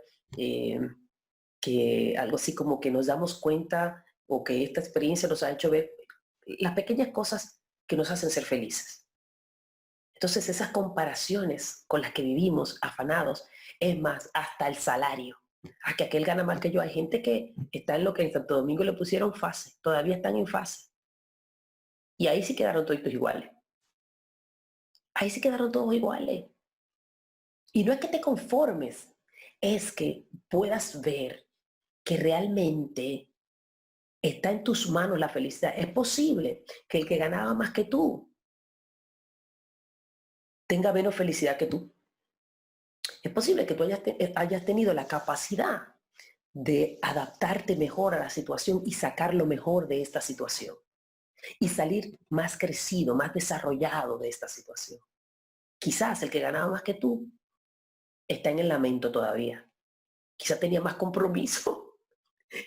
Speaker 2: que algo así como que nos damos cuenta o que esta experiencia nos ha hecho ver las pequeñas cosas que nos hacen ser felices. Entonces esas comparaciones con las que vivimos afanados, es más, hasta el salario. A que aquel gana más que yo. Hay gente que está en lo que en Santo Domingo le pusieron fase, todavía están en fase. Y ahí sí quedaron todos iguales. Ahí sí quedaron todos iguales. Y no es que te conformes, es que puedas ver que realmente está en tus manos la felicidad. Es posible que el que ganaba más que tú tenga menos felicidad que tú. Es posible que tú hayas tenido la capacidad de adaptarte mejor a la situación y sacar lo mejor de esta situación y salir más crecido, más desarrollado de esta situación. Quizás el que ganaba más que tú está en el lamento todavía. Quizás tenía más compromiso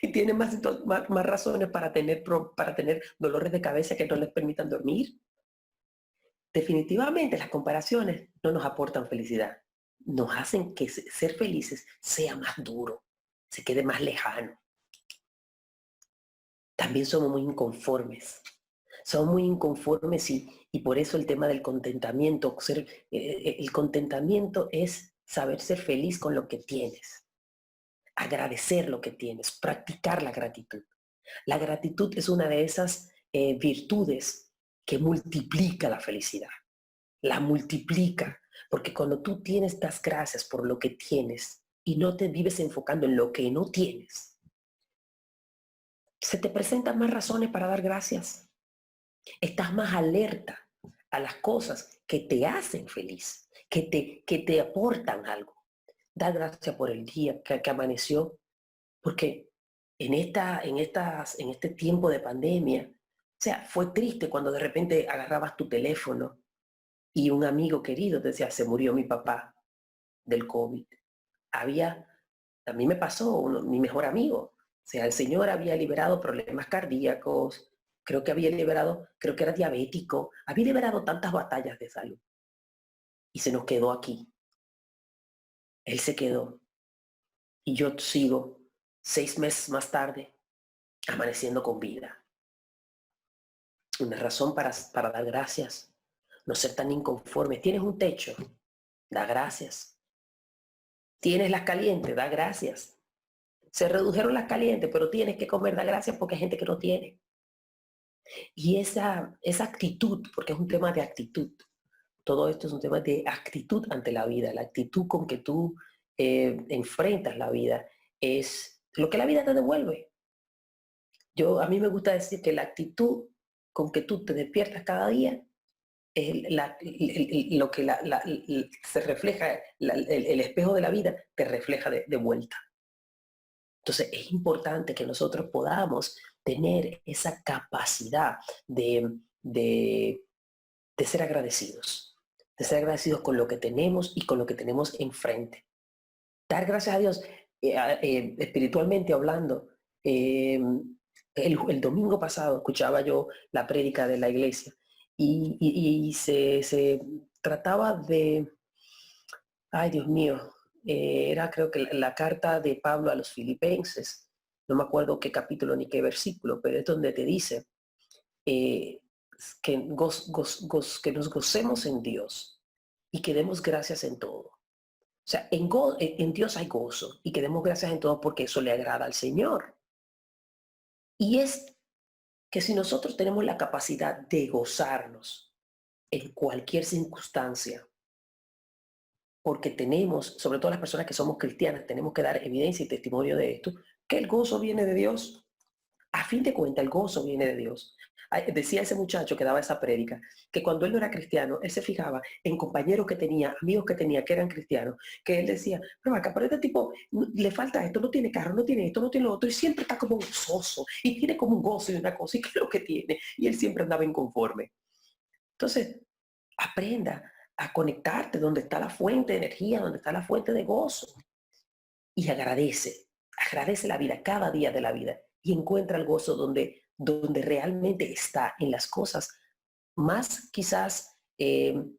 Speaker 2: y tiene más razones para tener dolores de cabeza que no les permitan dormir. Definitivamente las comparaciones no nos aportan felicidad. Nos hacen que ser felices sea más duro, se quede más lejano. También somos muy inconformes. Somos muy inconformes y por eso el tema del contentamiento. El contentamiento es saber ser feliz con lo que tienes. Agradecer lo que tienes, practicar la gratitud. La gratitud es una de esas virtudes que multiplica la felicidad. La multiplica, porque cuando tú das gracias por lo que tienes y no te vives enfocando en lo que no tienes, se te presentan más razones para dar gracias. Estás más alerta a las cosas que te hacen feliz, que te aportan algo. Da gracias por el día que amaneció, porque en este tiempo de pandemia, o sea, fue triste cuando de repente agarrabas tu teléfono y un amigo querido te decía, se murió mi papá del COVID. A mí me pasó, mi mejor amigo, o sea, el señor había liberado problemas cardíacos, creo que era diabético, había liberado tantas batallas de salud y se nos quedó aquí. Él se quedó y yo sigo 6 meses más tarde amaneciendo con vida. Una razón para dar gracias, no ser tan inconforme. Tienes un techo, da gracias. Tienes las calientes, da gracias. Se redujeron las calientes, pero tienes que comer, da gracias porque hay gente que no tiene. Y esa actitud, porque es un tema de actitud, todo esto es un tema de actitud ante la vida, la actitud con que tú enfrentas la vida es lo que la vida te devuelve. A mí me gusta decir que la actitud con que tú te despiertas cada día es lo que se refleja, el espejo de la vida te refleja de vuelta. Entonces es importante que nosotros podamos tener esa capacidad de, de de ser agradecidos con lo que tenemos y con lo que tenemos enfrente. Dar gracias a Dios, espiritualmente hablando. eh, el domingo pasado escuchaba yo la prédica de la iglesia y se trataba de, ay Dios mío, era creo que la carta de Pablo a los filipenses, no me acuerdo qué capítulo ni qué versículo, pero es donde te dice eh, que nos gocemos en Dios y que demos gracias en todo. O sea, en Dios hay gozo y que demos gracias en todo porque eso le agrada al Señor. Y es que si nosotros tenemos la capacidad de gozarnos en cualquier circunstancia, porque tenemos, sobre todo las personas que somos cristianas, tenemos que dar evidencia y testimonio de esto, que el gozo viene de Dios. A fin de cuentas, el gozo viene de Dios. Decía ese muchacho que daba esa prédica, que cuando él no era cristiano, él se fijaba en compañeros que tenía, amigos que tenía que eran cristianos, que él decía, pero acá, pero este tipo le falta esto, no tiene carro, no tiene esto, no tiene lo otro, y siempre está como gozoso, y tiene como un gozo y una cosa, y qué es lo que tiene, y él siempre andaba inconforme. Entonces, aprenda a conectarte donde está la fuente de energía, donde está la fuente de gozo, y agradece la vida, cada día de la vida, y encuentra el gozo donde realmente está, en las cosas más quizás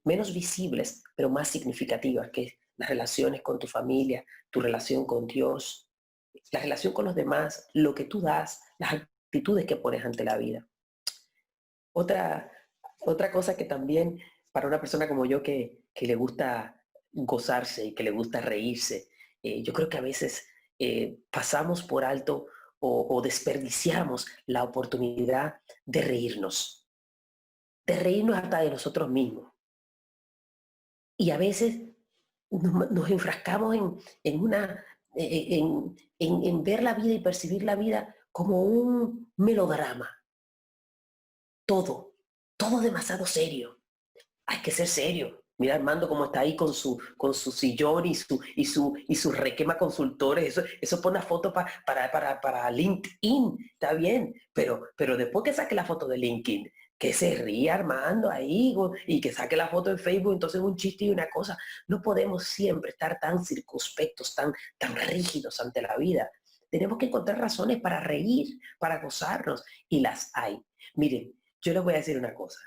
Speaker 2: menos visibles, pero más significativas, que es las relaciones con tu familia, tu relación con Dios, la relación con los demás, lo que tú das, las actitudes que pones ante la vida. Otra, otra cosa que también para una persona como yo que le gusta gozarse y que le gusta reírse, yo creo que a veces pasamos por alto o desperdiciamos la oportunidad de reírnos hasta de nosotros mismos. Y a veces nos enfrascamos en ver la vida y percibir la vida como un melodrama. Todo, todo demasiado serio. Hay que ser serio. Mira Armando cómo está ahí con su sillón y su requema consultores. Eso pone una foto para LinkedIn. Está bien. Pero después que saque la foto de LinkedIn, que se ría Armando ahí y que saque la foto en Facebook, entonces un chiste y una cosa. No podemos siempre estar tan circunspectos, tan rígidos ante la vida. Tenemos que encontrar razones para reír, para gozarnos. Y las hay. Miren, yo les voy a decir una cosa.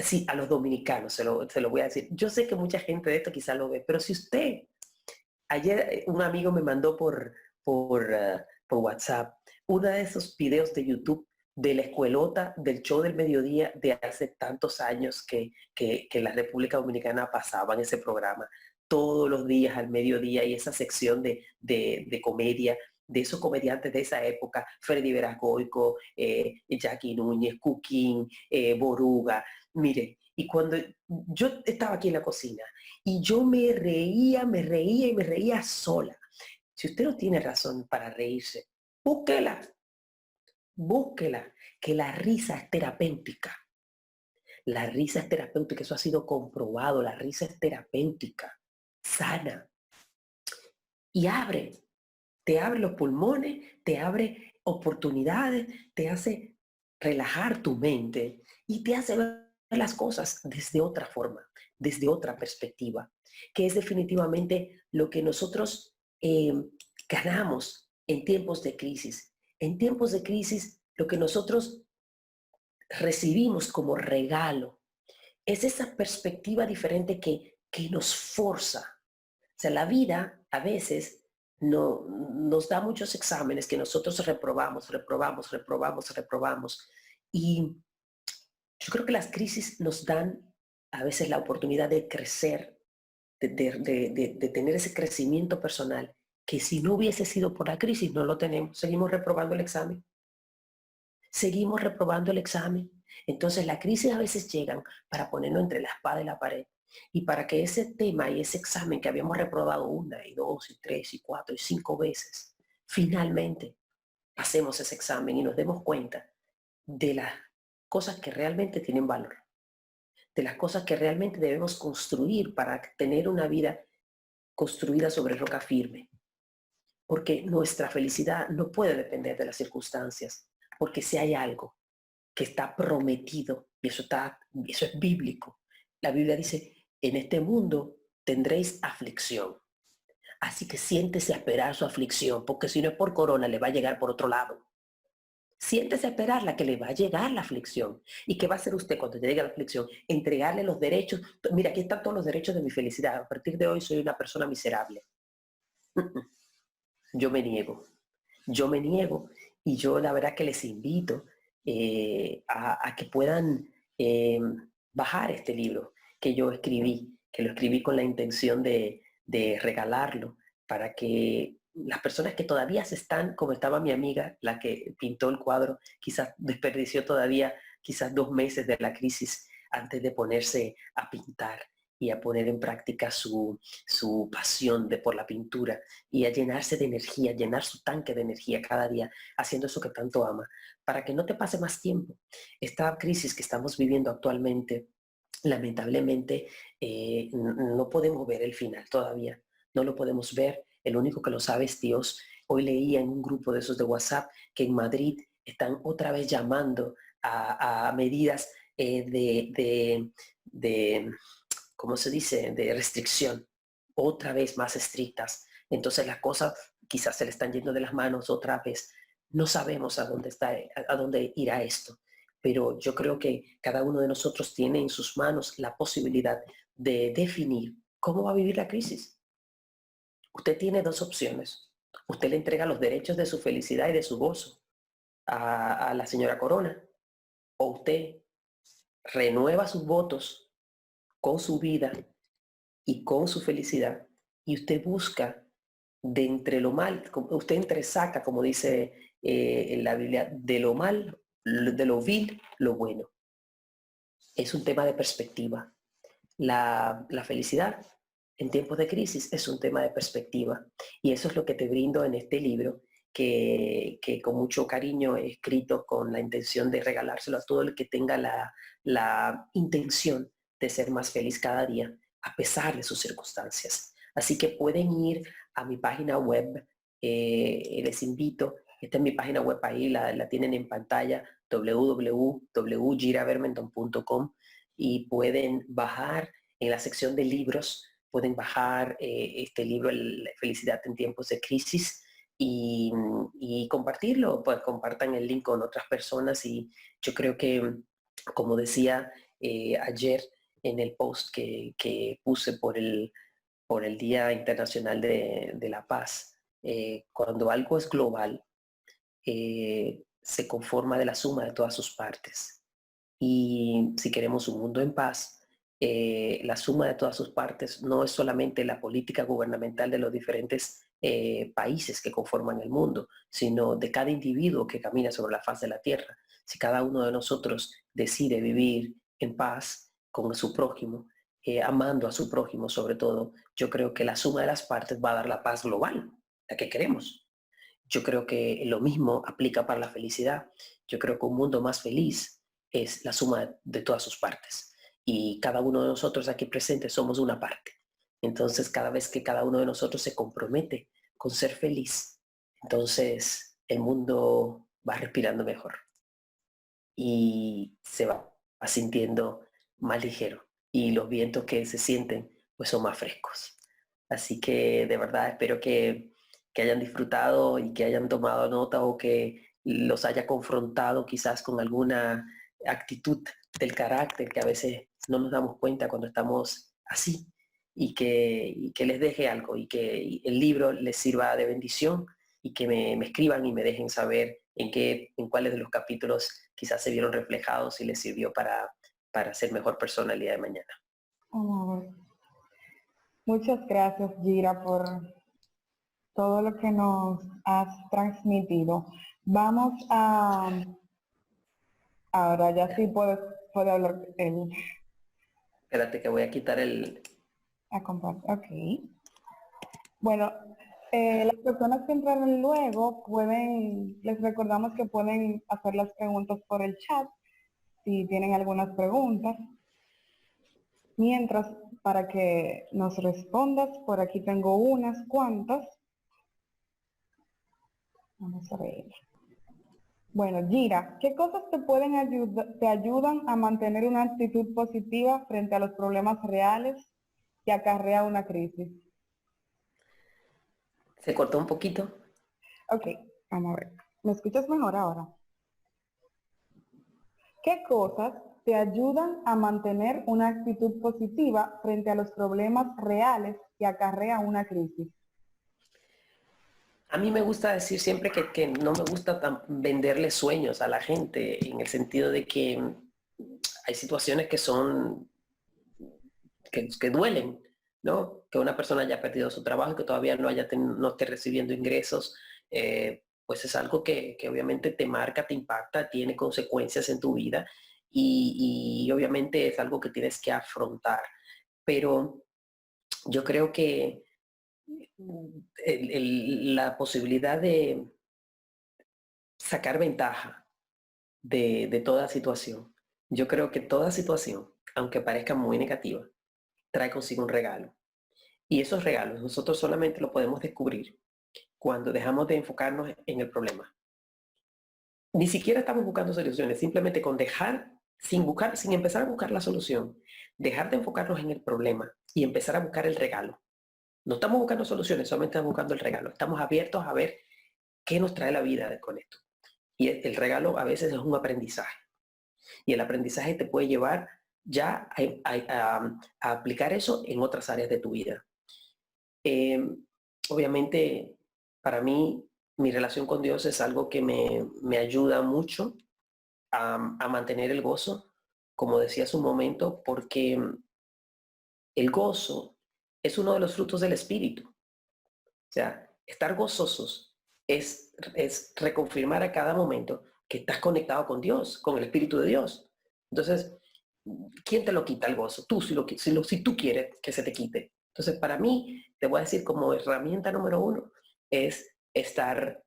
Speaker 2: Sí, a los dominicanos se lo voy a decir. Yo sé que mucha gente de esto quizá lo ve, pero si usted, ayer un amigo me mandó por WhatsApp uno de esos videos de YouTube de la escuelota del show del mediodía de hace tantos años que en la República Dominicana pasaban ese programa todos los días al mediodía y esa sección de comedia de esos comediantes de esa época, Freddy Verasgoico, Jackie Núñez, Cuquín, Boruga. Mire, y cuando yo estaba aquí en la cocina y yo me reía y me reía sola. Si usted no tiene razón para reírse, búsquela, búsquela, que la risa es terapéutica. La risa es terapéutica, eso ha sido comprobado, la risa es terapéutica, sana y te abre los pulmones, te abre oportunidades, te hace relajar tu mente y te hace ver las cosas desde otra forma, desde otra perspectiva, que es definitivamente lo que nosotros ganamos en tiempos de crisis. En tiempos de crisis, lo que nosotros recibimos como regalo es esa perspectiva diferente que nos forza. O sea, la vida a veces nos da muchos exámenes que nosotros reprobamos. Y yo creo que las crisis nos dan a veces la oportunidad de crecer, de tener ese crecimiento personal, que si no hubiese sido por la crisis no lo tenemos, seguimos reprobando el examen. seguimos reprobando el examen. Entonces las crisis a veces llegan para ponernos entre la espada y la pared. Y para que ese tema y ese examen que habíamos reprobado 1 y 2 y 3 y 4 y 5 veces, finalmente pasemos ese examen y nos demos cuenta de las cosas que realmente tienen valor, de las cosas que realmente debemos construir para tener una vida construida sobre roca firme. Porque nuestra felicidad no puede depender de las circunstancias, porque si hay algo que está prometido, y eso es bíblico. La Biblia dice, en este mundo tendréis aflicción. Así que siéntese a esperar su aflicción, porque si no es por corona, le va a llegar por otro lado. Siéntese a esperar la que le va a llegar la aflicción. ¿Y qué va a hacer usted cuando llegue la aflicción? Entregarle los derechos. Mira, aquí están todos los derechos de mi felicidad. A partir de hoy soy una persona miserable. Yo me niego. Yo me niego y yo la verdad que les invito a que puedan bajar este libro que yo escribí, que lo escribí con la intención de regalarlo para que las personas que todavía se están, como estaba mi amiga, la que pintó el cuadro, quizás desperdició todavía quizás 2 meses de la crisis antes de ponerse a pintar y a poner en práctica su pasión por la pintura y a llenarse de energía, llenar su tanque de energía cada día haciendo eso que tanto ama, para que no te pase más tiempo. Esta crisis que estamos viviendo actualmente, lamentablemente, no podemos ver el final todavía, no lo podemos ver, el único que lo sabe es Dios. Hoy leía en un grupo de esos de WhatsApp que en Madrid están otra vez llamando a medidas de ¿cómo se dice?, de restricción, otra vez más estrictas. Entonces las cosas quizás se le están yendo de las manos otra vez. No sabemos a dónde irá esto, pero yo creo que cada uno de nosotros tiene en sus manos la posibilidad de definir cómo va a vivir la crisis. Usted tiene 2 opciones. Usted le entrega los derechos de su felicidad y de su gozo a la señora Corona, o usted renueva sus votos con su vida y con su felicidad, y usted busca de entre lo mal, usted entresaca, como dice en la Biblia, de lo mal, de lo vil, lo bueno. Es un tema de perspectiva. La felicidad en tiempos de crisis es un tema de perspectiva, y eso es lo que te brindo en este libro, que con mucho cariño he escrito con la intención de regalárselo a todo el que tenga la intención de ser más feliz cada día, a pesar de sus circunstancias. Así que pueden ir a mi página web, les invito, esta es mi página web ahí, la tienen en pantalla, www.giravermenton.com, y pueden bajar en la sección de libros, pueden bajar este libro, La felicidad en tiempos de crisis, y compartirlo, pues compartan el link con otras personas. Y yo creo que, como decía ayer en el post que puse por el Día Internacional de la Paz, cuando algo es global, se conforma de la suma de todas sus partes. Y si queremos un mundo en paz, la suma de todas sus partes no es solamente la política gubernamental de los diferentes países que conforman el mundo, sino de cada individuo que camina sobre la faz de la tierra. Si cada uno de nosotros decide vivir en paz con su prójimo, amando a su prójimo sobre todo, yo creo que la suma de las partes va a dar la paz global, la que queremos. Yo creo que lo mismo aplica para la felicidad. Yo creo que un mundo más feliz es la suma de todas sus partes. Y cada uno de nosotros aquí presentes somos una parte. Entonces, cada vez que cada uno de nosotros se compromete con ser feliz, entonces el mundo va respirando mejor y se va sintiendo más ligero. Y los vientos que se sienten, pues son más frescos. Así que de verdad espero que hayan disfrutado y que hayan tomado nota, o que los haya confrontado quizás con alguna actitud del carácter que a veces no nos damos cuenta cuando estamos así, y que les deje algo, y que el libro les sirva de bendición, y que me escriban y me dejen saber en cuáles de los capítulos quizás se vieron reflejados y les sirvió para ser mejor persona el día de mañana.
Speaker 3: Muchas gracias, Gira, por todo lo que nos has transmitido. Vamos a Ahora ya sí puede hablar él.
Speaker 2: Espérate que voy a quitar el...
Speaker 3: A compartir. Ok. Bueno, las personas que entraron luego les recordamos que pueden hacer las preguntas por el chat si tienen algunas preguntas. Mientras, para que nos respondas, por aquí tengo unas cuantas. Vamos a ver. Bueno, Gira, ¿qué cosas te ayudan a mantener una actitud positiva frente a los problemas reales que acarrea una crisis?
Speaker 2: Se cortó un poquito.
Speaker 3: Ok, vamos a ver. ¿Me escuchas mejor ahora? ¿Qué cosas te ayudan a mantener una actitud positiva frente a los problemas reales que acarrea una crisis?
Speaker 2: A mí me gusta decir siempre que no me gusta venderle sueños a la gente, en el sentido de que hay situaciones que son, que duelen, ¿no? Que una persona haya perdido su trabajo y que todavía no esté recibiendo ingresos, pues es algo que obviamente te marca, te impacta, tiene consecuencias en tu vida y obviamente es algo que tienes que afrontar. Pero yo creo que la posibilidad de sacar ventaja de toda situación. Yo creo que toda situación, aunque parezca muy negativa, trae consigo un regalo. Y esos regalos nosotros solamente lo podemos descubrir cuando dejamos de enfocarnos en el problema. Ni siquiera estamos buscando soluciones, simplemente con dejar, sin empezar a buscar la solución, dejar de enfocarnos en el problema y empezar a buscar el regalo. No estamos buscando soluciones, solamente estamos buscando el regalo. Estamos abiertos a ver qué nos trae la vida con esto. Y el regalo a veces es un aprendizaje. Y el aprendizaje te puede llevar ya a aplicar eso en otras áreas de tu vida. Eh, obviamente, para mí, mi relación con Dios es algo que me ayuda mucho a mantener el gozo, como decía hace un momento, porque el gozo es uno de los frutos del Espíritu. O sea, estar gozosos es reconfirmar a cada momento que estás conectado con Dios, con el Espíritu de Dios. Entonces, ¿quién te lo quita el gozo? Tú, si tú quieres que se te quite. Entonces, para mí, te voy a decir como herramienta número uno, es estar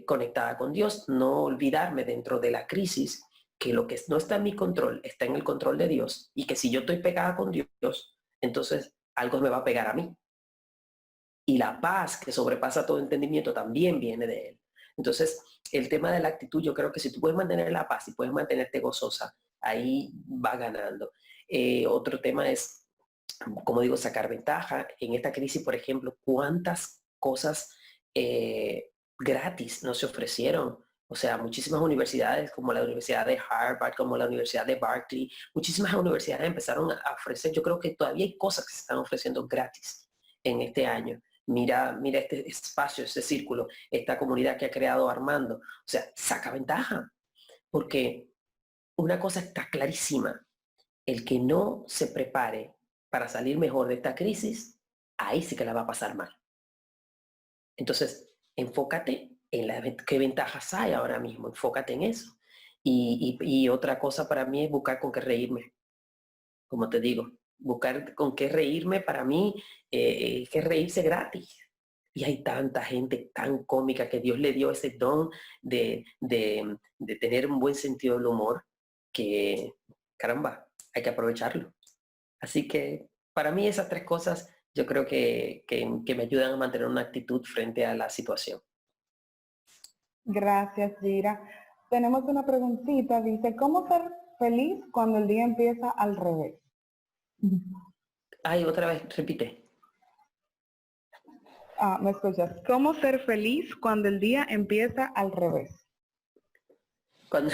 Speaker 2: conectada con Dios, no olvidarme dentro de la crisis que lo que no está en mi control está en el control de Dios y que si yo estoy pegada con Dios, entonces algo me va a pegar a mí. Y la paz que sobrepasa todo entendimiento también viene de Él. Entonces, el tema de la actitud, yo creo que si tú puedes mantener la paz y puedes mantenerte gozosa, ahí va ganando. Otro tema es, como digo, sacar ventaja. En esta crisis, por ejemplo, ¿cuántas cosas gratis no se ofrecieron? O sea, muchísimas universidades como la Universidad de Harvard, como la Universidad de Berkeley, muchísimas universidades empezaron a ofrecer, yo creo que todavía hay cosas que se están ofreciendo gratis en este año. Mira este espacio, este círculo, esta comunidad que ha creado Armando. O sea, saca ventaja, porque una cosa está clarísima, el que no se prepare para salir mejor de esta crisis, ahí sí que la va a pasar mal. Entonces, enfócate en qué ventajas hay ahora mismo, enfócate en eso. Y otra cosa para mí es buscar con qué reírme, como te digo, buscar con qué reírme para mí, que reírse gratis. Y hay tanta gente tan cómica que Dios le dio ese don de tener un buen sentido del humor que, caramba, hay que aprovecharlo. Así que para mí esas tres cosas yo creo que me ayudan a mantener una actitud frente a la situación.
Speaker 3: Gracias, Gira. Tenemos una preguntita, dice, ¿cómo ser feliz cuando el día empieza al revés?
Speaker 2: Ay, otra vez, repite.
Speaker 3: Ah, ¿me escuchas? ¿Cómo ser feliz cuando el día empieza al revés?
Speaker 2: Cuando...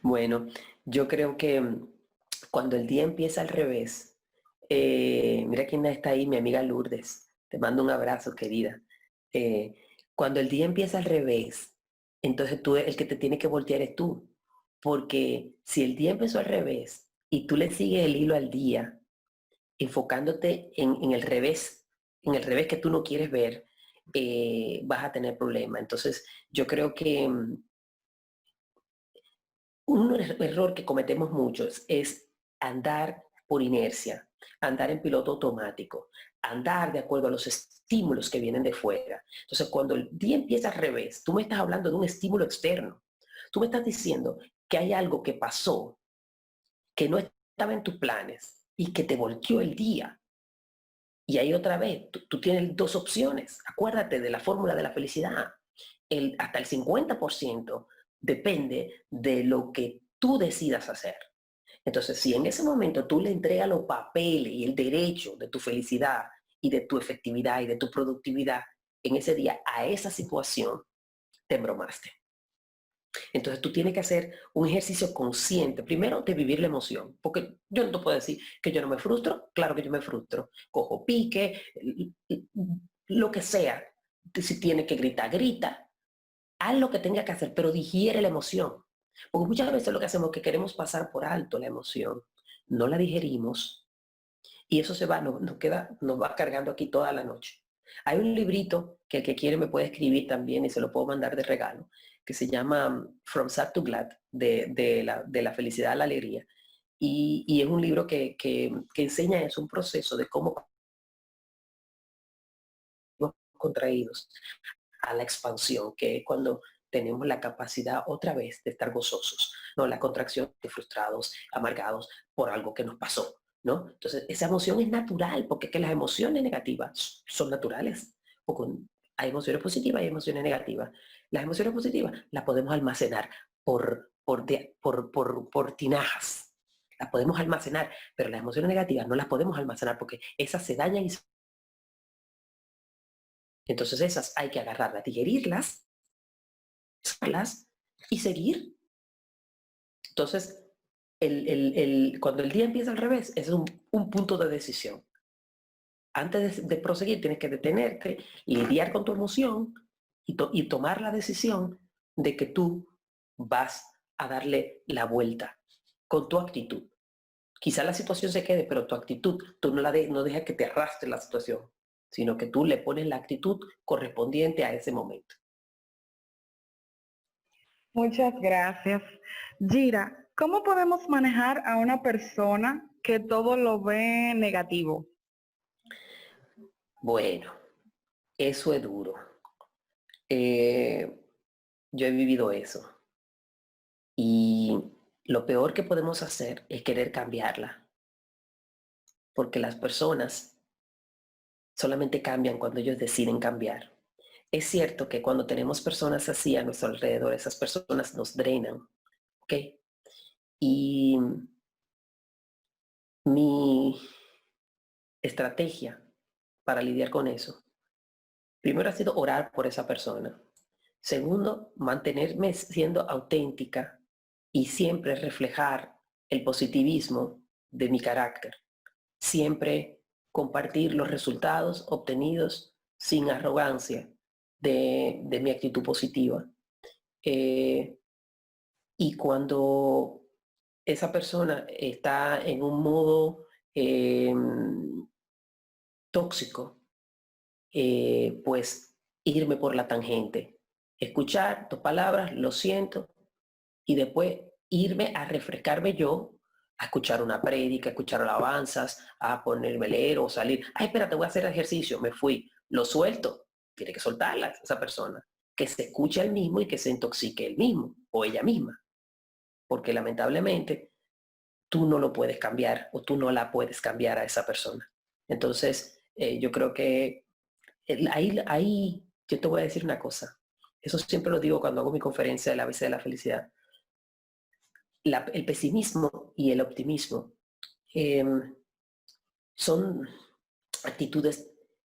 Speaker 2: Bueno, yo creo que cuando el día empieza al revés, mira quién está ahí, mi amiga Lourdes. Te mando un abrazo, querida. Eh, cuando el día empieza al revés, entonces tú, el que te tiene que voltear es tú. Porque si el día empezó al revés y tú le sigues el hilo al día, enfocándote en el revés que tú no quieres ver, vas a tener problemas. Entonces, yo creo que error que cometemos muchos es andar por inercia, andar en piloto automático, andar de acuerdo a los estímulos que vienen de fuera. Entonces, cuando el día empieza al revés, tú me estás hablando de un estímulo externo. Tú me estás diciendo que hay algo que pasó, que no estaba en tus planes y que te volteó el día. Y ahí otra vez, tú tienes dos opciones. Acuérdate de la fórmula de la felicidad. Hasta el 50% depende de lo que tú decidas hacer. Entonces, si en ese momento tú le entregas los papeles y el derecho de tu felicidad y de tu efectividad y de tu productividad en ese día a esa situación, te embromaste. Entonces tú tienes que hacer un ejercicio consciente, primero de vivir la emoción, porque yo no te puedo decir que yo no me frustro, claro que yo me frustro, cojo pique, lo que sea, si tiene que gritar, grita, haz lo que tenga que hacer, pero digiere la emoción, porque muchas veces lo que hacemos es que queremos pasar por alto la emoción, no la digerimos y eso se va, nos va cargando aquí toda la noche. Hay un librito que el que quiere me puede escribir también y se lo puedo mandar de regalo, que se llama From Sad to Glad, de la felicidad a la alegría. Y es un libro que enseña eso, un proceso de cómo contraídos a la expansión, que es cuando tenemos la capacidad otra vez de estar gozosos, no la contracción de frustrados, amargados por algo que nos pasó, ¿no? Entonces, esa emoción es natural, porque es que las emociones negativas son naturales. Hay emociones positivas y emociones negativas. Las emociones positivas las podemos almacenar por tinajas. Las podemos almacenar, pero las emociones negativas no las podemos almacenar porque esas se dañan y entonces esas hay que agarrarlas, digerirlas y seguir. Entonces, cuando el día empieza al revés, es un punto de decisión. Antes de proseguir, tienes que detenerte, lidiar con tu emoción y tomar la decisión de que tú vas a darle la vuelta con tu actitud. Quizá la situación se quede, pero tu actitud, tú no dejas que te arrastre la situación, sino que tú le pones la actitud correspondiente a ese momento.
Speaker 3: Muchas gracias. Gira, ¿cómo podemos manejar a una persona que todo lo ve negativo?
Speaker 2: Bueno, eso es duro. Yo he vivido eso. Y lo peor que podemos hacer es querer cambiarla, porque las personas solamente cambian cuando ellos deciden cambiar. Es cierto que cuando tenemos personas así a nuestro alrededor, esas personas nos drenan, ¿ok? Y mi estrategia para lidiar con eso, primero ha sido orar por esa persona. Segundo, mantenerme siendo auténtica y siempre reflejar el positivismo de mi carácter. Siempre compartir los resultados obtenidos sin arrogancia de mi actitud positiva. Y cuando esa persona está en un modo tóxico, pues irme por la tangente. Escuchar tus palabras, lo siento, y después irme a refrescarme yo, a escuchar una prédica, a escuchar alabanzas, a ponerme a leer o salir. Ay, espérate, voy a hacer ejercicio, me fui, lo suelto. Tiene que soltarla esa persona, que se escuche él mismo y que se intoxique él mismo o ella misma. Porque lamentablemente tú no lo puedes cambiar o tú no la puedes cambiar a esa persona. Entonces, yo creo que ahí yo te voy a decir una cosa. Eso siempre lo digo cuando hago mi conferencia del ABC de la felicidad. El pesimismo y el optimismo son actitudes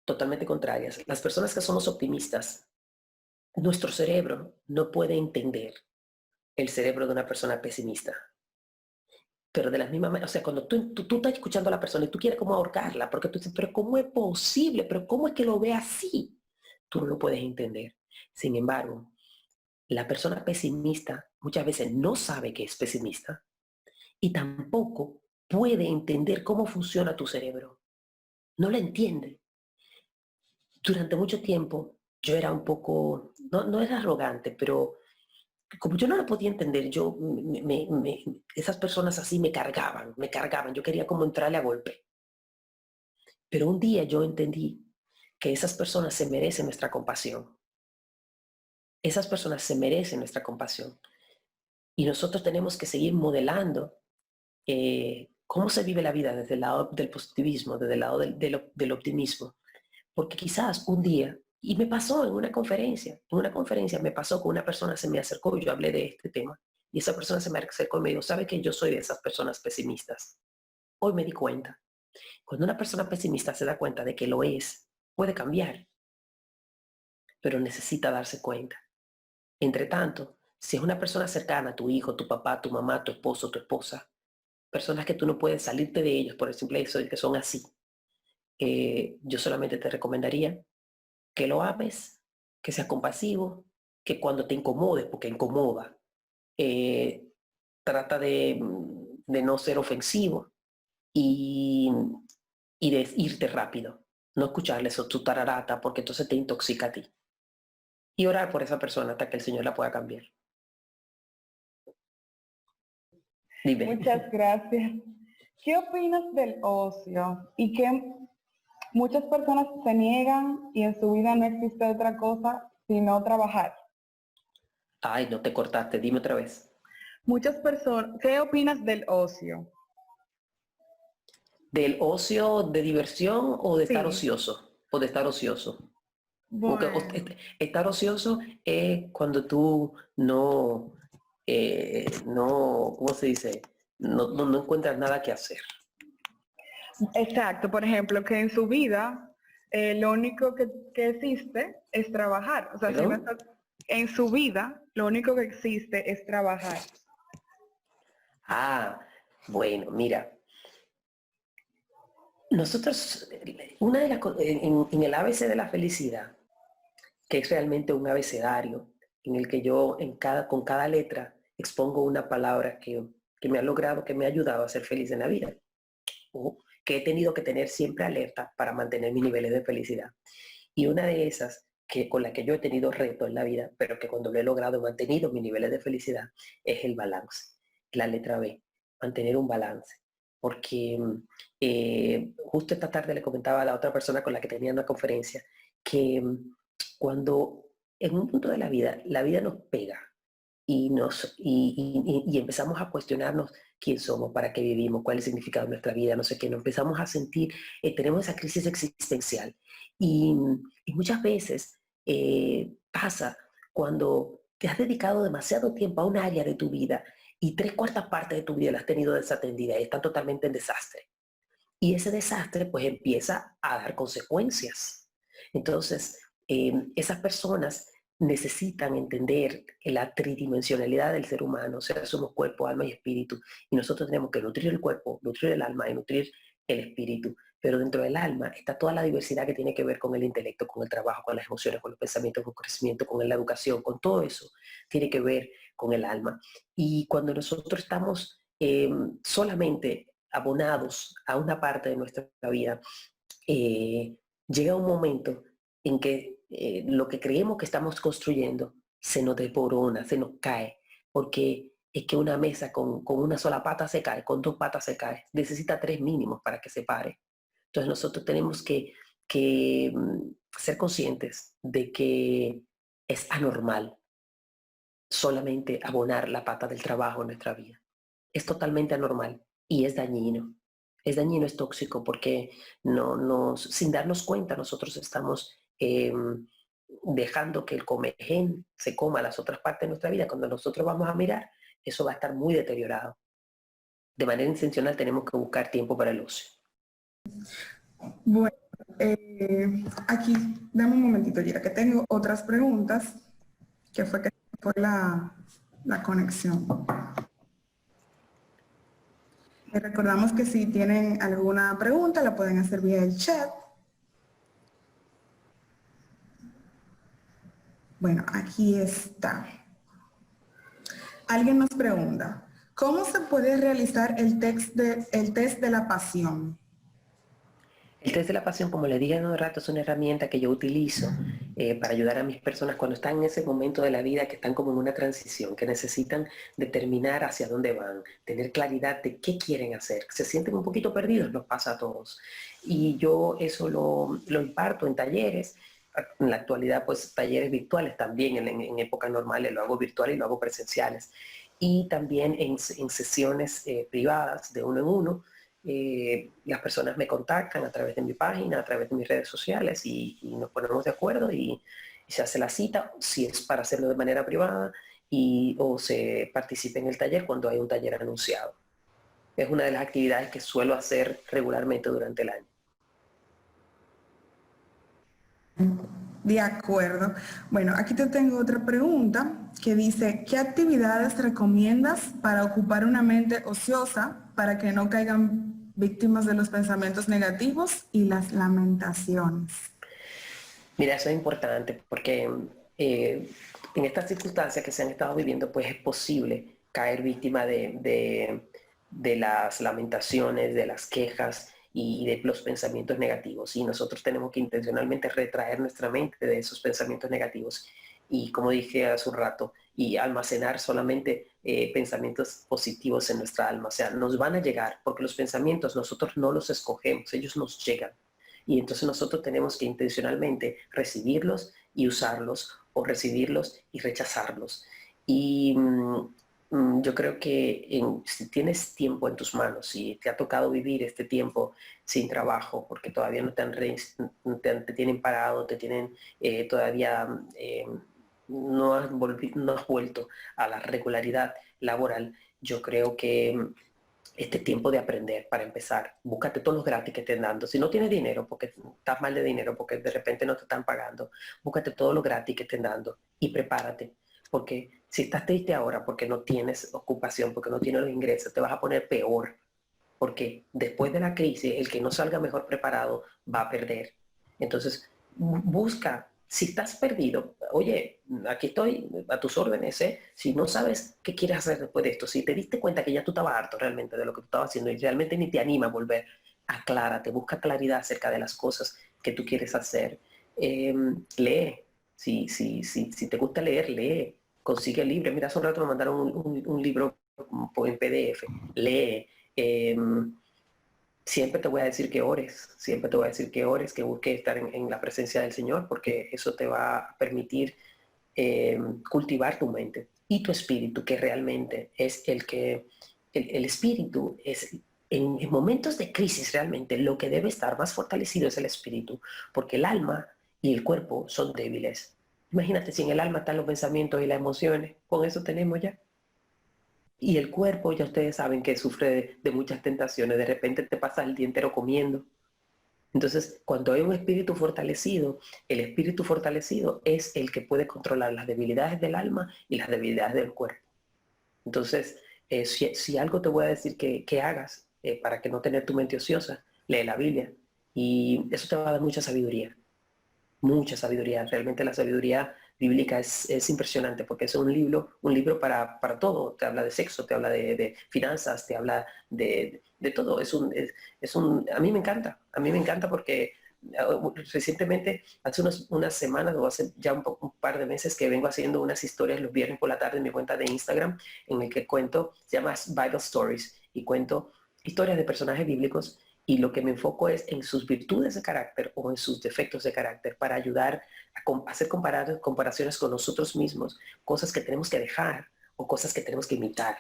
Speaker 2: totalmente contrarias. Las personas que somos optimistas, nuestro cerebro no puede entender el cerebro de una persona pesimista. Pero de la misma manera, o sea, cuando tú estás escuchando a la persona y tú quieres como ahorcarla, porque tú dices, pero ¿cómo es posible? ¿Pero cómo es que lo ve así? Tú no lo puedes entender. Sin embargo, la persona pesimista muchas veces no sabe que es pesimista y tampoco puede entender cómo funciona tu cerebro. No lo entiende. Durante mucho tiempo yo era un poco, no era arrogante, pero como yo no lo podía entender, yo, esas personas así me cargaban, yo quería como entrarle a golpe. Pero un día yo entendí que esas personas se merecen nuestra compasión. Esas personas se merecen nuestra compasión. Y nosotros tenemos que seguir modelando cómo se vive la vida desde el lado del positivismo, desde el lado del optimismo. Porque quizás un día, y me pasó en una conferencia me pasó que una persona se me acercó y yo hablé de este tema. Y esa persona se me acercó y me dijo, ¿sabe que yo soy de esas personas pesimistas? Hoy me di cuenta. Cuando una persona pesimista se da cuenta de que lo es, puede cambiar, pero necesita darse cuenta. Entre tanto, si es una persona cercana, tu hijo, tu papá, tu mamá, tu esposo, tu esposa, personas que tú no puedes salirte de ellos por el simple hecho de que son así, yo solamente te recomendaría que lo ames, que seas compasivo, que cuando te incomodes, porque incomoda, eh, trata de no ser ofensivo y, y de irte rápido. No escucharle su tararata porque entonces te intoxica a ti. Y orar por esa persona hasta que el Señor la pueda cambiar. Dime.
Speaker 3: Muchas gracias. ¿Qué opinas del ocio? Y que muchas personas se niegan y en su vida no existe otra cosa sino trabajar.
Speaker 2: Ay, no te cortaste, dime otra vez.
Speaker 3: Muchas personas, ¿qué opinas del ocio?
Speaker 2: ¿Del ocio de diversión o de estar
Speaker 3: Sí,
Speaker 2: ocioso? O de estar ocioso. Porque
Speaker 3: bueno,
Speaker 2: estar ocioso es cuando tú no, ¿cómo se dice? No encuentras nada que hacer.
Speaker 3: exacto. Por ejemplo, que en su vida lo único que existe es trabajar. O sea, si no
Speaker 2: ¿Perdón?
Speaker 3: está en su vida, lo único que existe es trabajar.
Speaker 2: Ah, bueno, mira. Nosotros, una de las en el ABC de la felicidad, que es realmente un abecedario en el que yo con cada letra expongo una palabra que me ha logrado, que me ha ayudado a ser feliz en la vida, o que he tenido que tener siempre alerta para mantener mis niveles de felicidad. Y una de esas con la que yo he tenido retos en la vida, pero que cuando lo he logrado he mantenido mis niveles de felicidad, es el balance. La letra B, mantener un balance. Porque justo esta tarde le comentaba a la otra persona con la que tenía una conferencia que cuando en un punto de la vida nos pega y empezamos a cuestionarnos quién somos, para qué vivimos, cuál es el significado de nuestra vida, no sé qué, nos empezamos a sentir, tenemos esa crisis existencial. Y, y muchas veces pasa cuando te has dedicado demasiado tiempo a un área de tu vida y 3/4 partes de tu vida la has tenido desatendida y está totalmente en desastre. Y ese desastre pues empieza a dar consecuencias. Entonces, esas personas necesitan entender la tridimensionalidad del ser humano, o sea, somos cuerpo, alma y espíritu, y nosotros tenemos que nutrir el cuerpo, nutrir el alma y nutrir el espíritu. Pero dentro del alma está toda la diversidad que tiene que ver con el intelecto, con el trabajo, con las emociones, con los pensamientos, con el crecimiento, con la educación, con todo eso tiene que ver con el alma. Y cuando nosotros estamos solamente abonados a una parte de nuestra vida, llega un momento en que lo que creemos que estamos construyendo se nos desborona, se nos cae, porque es que una mesa con una sola pata se cae, con 2 patas se cae, necesita 3 mínimos para que se pare. Entonces nosotros tenemos que ser conscientes de que es anormal solamente abonar la pata del trabajo en nuestra vida. Es totalmente anormal y es dañino. Es dañino, es tóxico porque sin darnos cuenta nosotros estamos dejando que el comején se coma las otras partes de nuestra vida. Cuando nosotros vamos a mirar, eso va a estar muy deteriorado. De manera intencional tenemos que buscar tiempo para el ocio.
Speaker 4: Bueno, aquí, dame un momentito, Gira, que tengo otras preguntas, que fue que fue la conexión. Les recordamos que si tienen alguna pregunta, la pueden hacer vía el chat. Bueno, aquí está. Alguien nos pregunta, ¿cómo se puede realizar el test de la pasión?
Speaker 2: El test de la pasión, como le dije hace un rato, es una herramienta que yo utilizo para ayudar a mis personas cuando están en ese momento de la vida que están como en una transición, que necesitan determinar hacia dónde van, tener claridad de qué quieren hacer. Se sienten un poquito perdidos, nos pasa a todos. Y yo eso lo imparto en talleres. En la actualidad, pues talleres virtuales también, en épocas normales lo hago virtual y lo hago presenciales. Y también en sesiones privadas de uno en uno. Las personas me contactan a través de mi página, a través de mis redes sociales y nos ponemos de acuerdo y se hace la cita, si es para hacerlo de manera privada o se participa en el taller cuando hay un taller anunciado. Es una de las actividades que suelo hacer regularmente durante el año.
Speaker 4: De acuerdo. Bueno, aquí te tengo otra pregunta que dice, ¿qué actividades recomiendas para ocupar una mente ociosa para que no caigan víctimas de los pensamientos negativos y las lamentaciones?
Speaker 2: Mira, eso es importante porque en estas circunstancias que se han estado viviendo, pues es posible caer víctima de las lamentaciones, de las quejas y de los pensamientos negativos. Y nosotros tenemos que intencionalmente retraer nuestra mente de esos pensamientos negativos. Y como dije hace un rato, y almacenar solamente pensamientos positivos en nuestra alma. O sea, nos van a llegar porque los pensamientos nosotros no los escogemos, ellos nos llegan. Y entonces nosotros tenemos que intencionalmente recibirlos y usarlos o recibirlos y rechazarlos. Y yo creo que si tienes tiempo en tus manos, si te ha tocado vivir este tiempo sin trabajo, porque todavía no te tienen parado, te tienen todavía, no has vuelto a la regularidad laboral, yo creo que este tiempo de aprender para empezar. Búscate todos los gratis que estén dando. Si no tienes dinero, porque estás mal de dinero, porque de repente no te están pagando, búscate todos los gratis que estén dando y prepárate. Porque si estás triste ahora porque no tienes ocupación, porque no tienes los ingresos, te vas a poner peor. Porque después de la crisis, el que no salga mejor preparado va a perder. Entonces, busca, si estás perdido, oye, aquí estoy a tus órdenes, ¿eh? Si no sabes qué quieres hacer después de esto, si te diste cuenta que ya tú estabas harto realmente de lo que tú estabas haciendo y realmente ni te anima a volver, aclárate, busca claridad acerca de las cosas que tú quieres hacer. Lee, si te gusta leer, lee, consigue libros. Mira, hace un rato me mandaron un libro en PDF, lee. Eh, Siempre te voy a decir que ores, siempre te voy a decir que ores, que busques estar en la presencia del Señor, porque eso te va a permitir cultivar tu mente y tu espíritu, que realmente es el espíritu es, en momentos de crisis realmente, lo que debe estar más fortalecido es el espíritu, porque el alma y el cuerpo son débiles. Imagínate, si en el alma están los pensamientos y las emociones, con eso tenemos ya. Y el cuerpo, ya ustedes saben que sufre de muchas tentaciones. De repente te pasas el día entero comiendo. Entonces, cuando hay un espíritu fortalecido, el espíritu fortalecido es el que puede controlar las debilidades del alma y las debilidades del cuerpo. Entonces, si algo te voy a decir que hagas para que no tener tu mente ociosa, lee la Biblia. Y eso te va a dar mucha sabiduría. Mucha sabiduría. Realmente la sabiduría bíblica es impresionante porque es un libro para todo. Te habla de sexo, te habla de finanzas, te habla de todo. A mí me encanta porque recientemente, hace unas semanas o hace ya un par de meses que vengo haciendo unas historias los viernes por la tarde en mi cuenta de Instagram en el que cuento, se llama Bible Stories y cuento historias de personajes bíblicos y lo que me enfoco es en sus virtudes de carácter o en sus defectos de carácter para ayudar a hacer comparaciones con nosotros mismos, cosas que tenemos que dejar o cosas que tenemos que imitar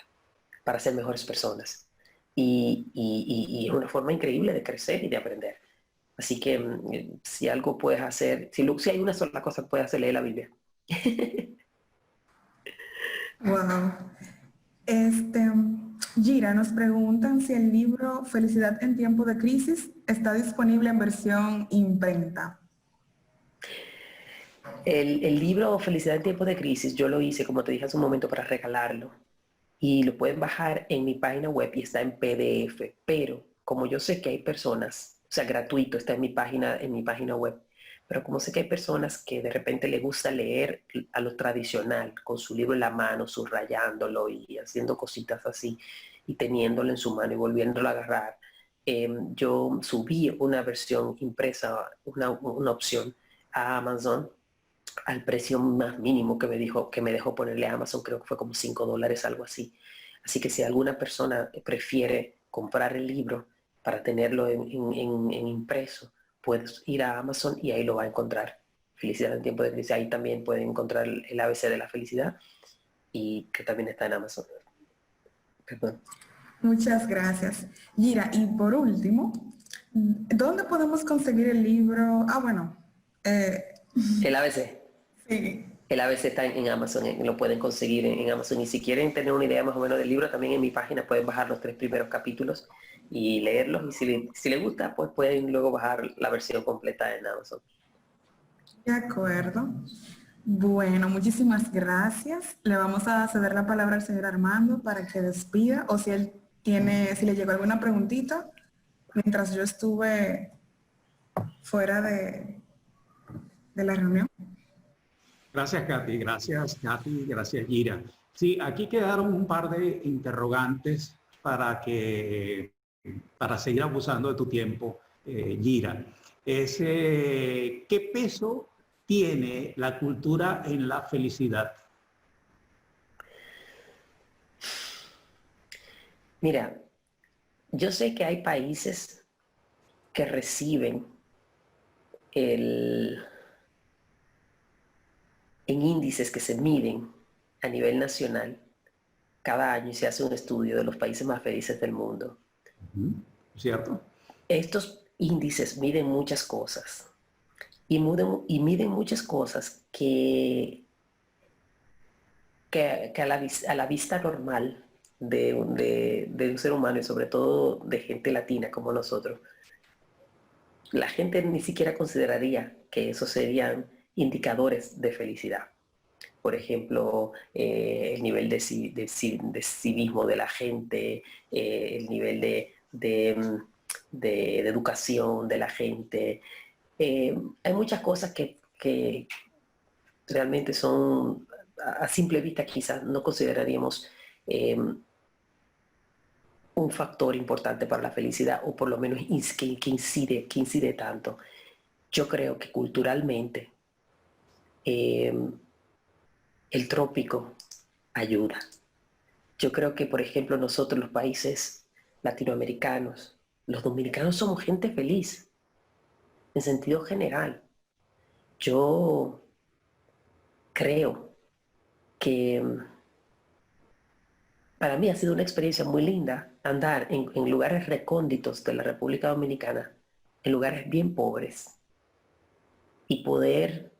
Speaker 2: para ser mejores personas. Y es una forma increíble de crecer y de aprender. Así que si algo puedes hacer, si hay una sola cosa que puedes hacer, lee la Biblia.
Speaker 4: Wow. Gira, nos preguntan si el libro Felicidad en tiempo de crisis está disponible en versión imprenta.
Speaker 2: El libro Felicidad en tiempos de crisis, yo lo hice, como te dije hace un momento, para regalarlo. Y lo pueden bajar en mi página web y está en PDF. Pero como yo sé que hay personas, o sea, gratuito, está en mi página web. Pero como sé que hay personas que de repente les gusta leer a lo tradicional, con su libro en la mano, subrayándolo y haciendo cositas así, y teniéndolo en su mano y volviéndolo a agarrar, yo subí una versión impresa, una opción a Amazon al precio más mínimo que me dejó ponerle a Amazon, creo que fue como $5, algo así. Así que si alguna persona prefiere comprar el libro para tenerlo en impreso, puedes ir a Amazon y ahí lo va a encontrar. Felicidad en tiempo de crisis. Ahí también pueden encontrar el ABC de la felicidad y que también está en Amazon. Perdón.
Speaker 4: Muchas gracias. Gira, y por último, ¿dónde podemos conseguir el libro? Ah, bueno,
Speaker 2: El ABC.
Speaker 4: sí.
Speaker 2: El ABC está en Amazon, lo pueden conseguir en Amazon. Y si quieren tener una idea más o menos del libro, también en mi página pueden bajar los 3 primeros capítulos y leerlos. Y si les gusta, pues pueden luego bajar la versión completa en Amazon.
Speaker 4: De acuerdo. Bueno, muchísimas gracias. Le vamos a ceder la palabra al señor Armando para que despida o si él tiene, si le llegó alguna preguntita mientras yo estuve fuera de la reunión.
Speaker 1: Gracias, Katy. Gracias, Katy. Gracias, Gira. Sí, aquí quedaron un par de interrogantes para seguir abusando de tu tiempo, Gira. ¿Qué peso tiene la cultura en la felicidad?
Speaker 2: Mira, yo sé que hay países que reciben en índices que se miden a nivel nacional cada año y se hace un estudio de los países más felices del mundo.
Speaker 1: ¿Cierto?
Speaker 2: Estos índices miden muchas cosas y miden muchas cosas que a la vista normal de un ser humano y sobre todo de gente latina como nosotros, la gente ni siquiera consideraría que esos serían indicadores de felicidad. Por ejemplo, el nivel de civismo de la gente, el nivel de educación de la gente. Hay muchas cosas que realmente son, a simple vista quizás no consideraríamos un factor importante para la felicidad, o por lo menos que incide tanto. Yo creo que culturalmente el trópico ayuda. Yo creo que, por ejemplo, nosotros los países latinoamericanos, los dominicanos somos gente feliz, en sentido general. Yo creo que para mí ha sido una experiencia muy linda andar en lugares recónditos de la República Dominicana, en lugares bien pobres, y poder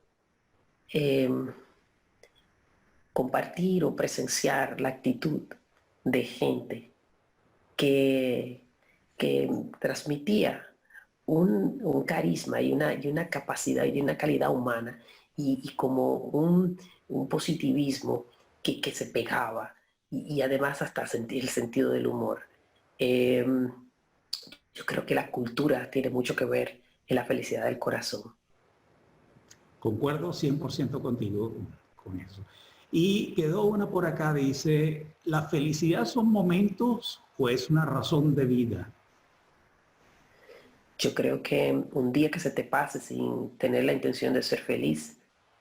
Speaker 2: compartir o presenciar la actitud de gente que transmitía un carisma y una capacidad y una calidad humana y como un positivismo que se pegaba y además hasta sentir el sentido del humor. Yo creo que la cultura tiene mucho que ver en la felicidad del corazón.
Speaker 1: Concuerdo 100% contigo con eso. Y quedó una por acá, dice, ¿la felicidad son momentos o es una razón de vida?
Speaker 2: Yo creo que un día que se te pase sin tener la intención de ser feliz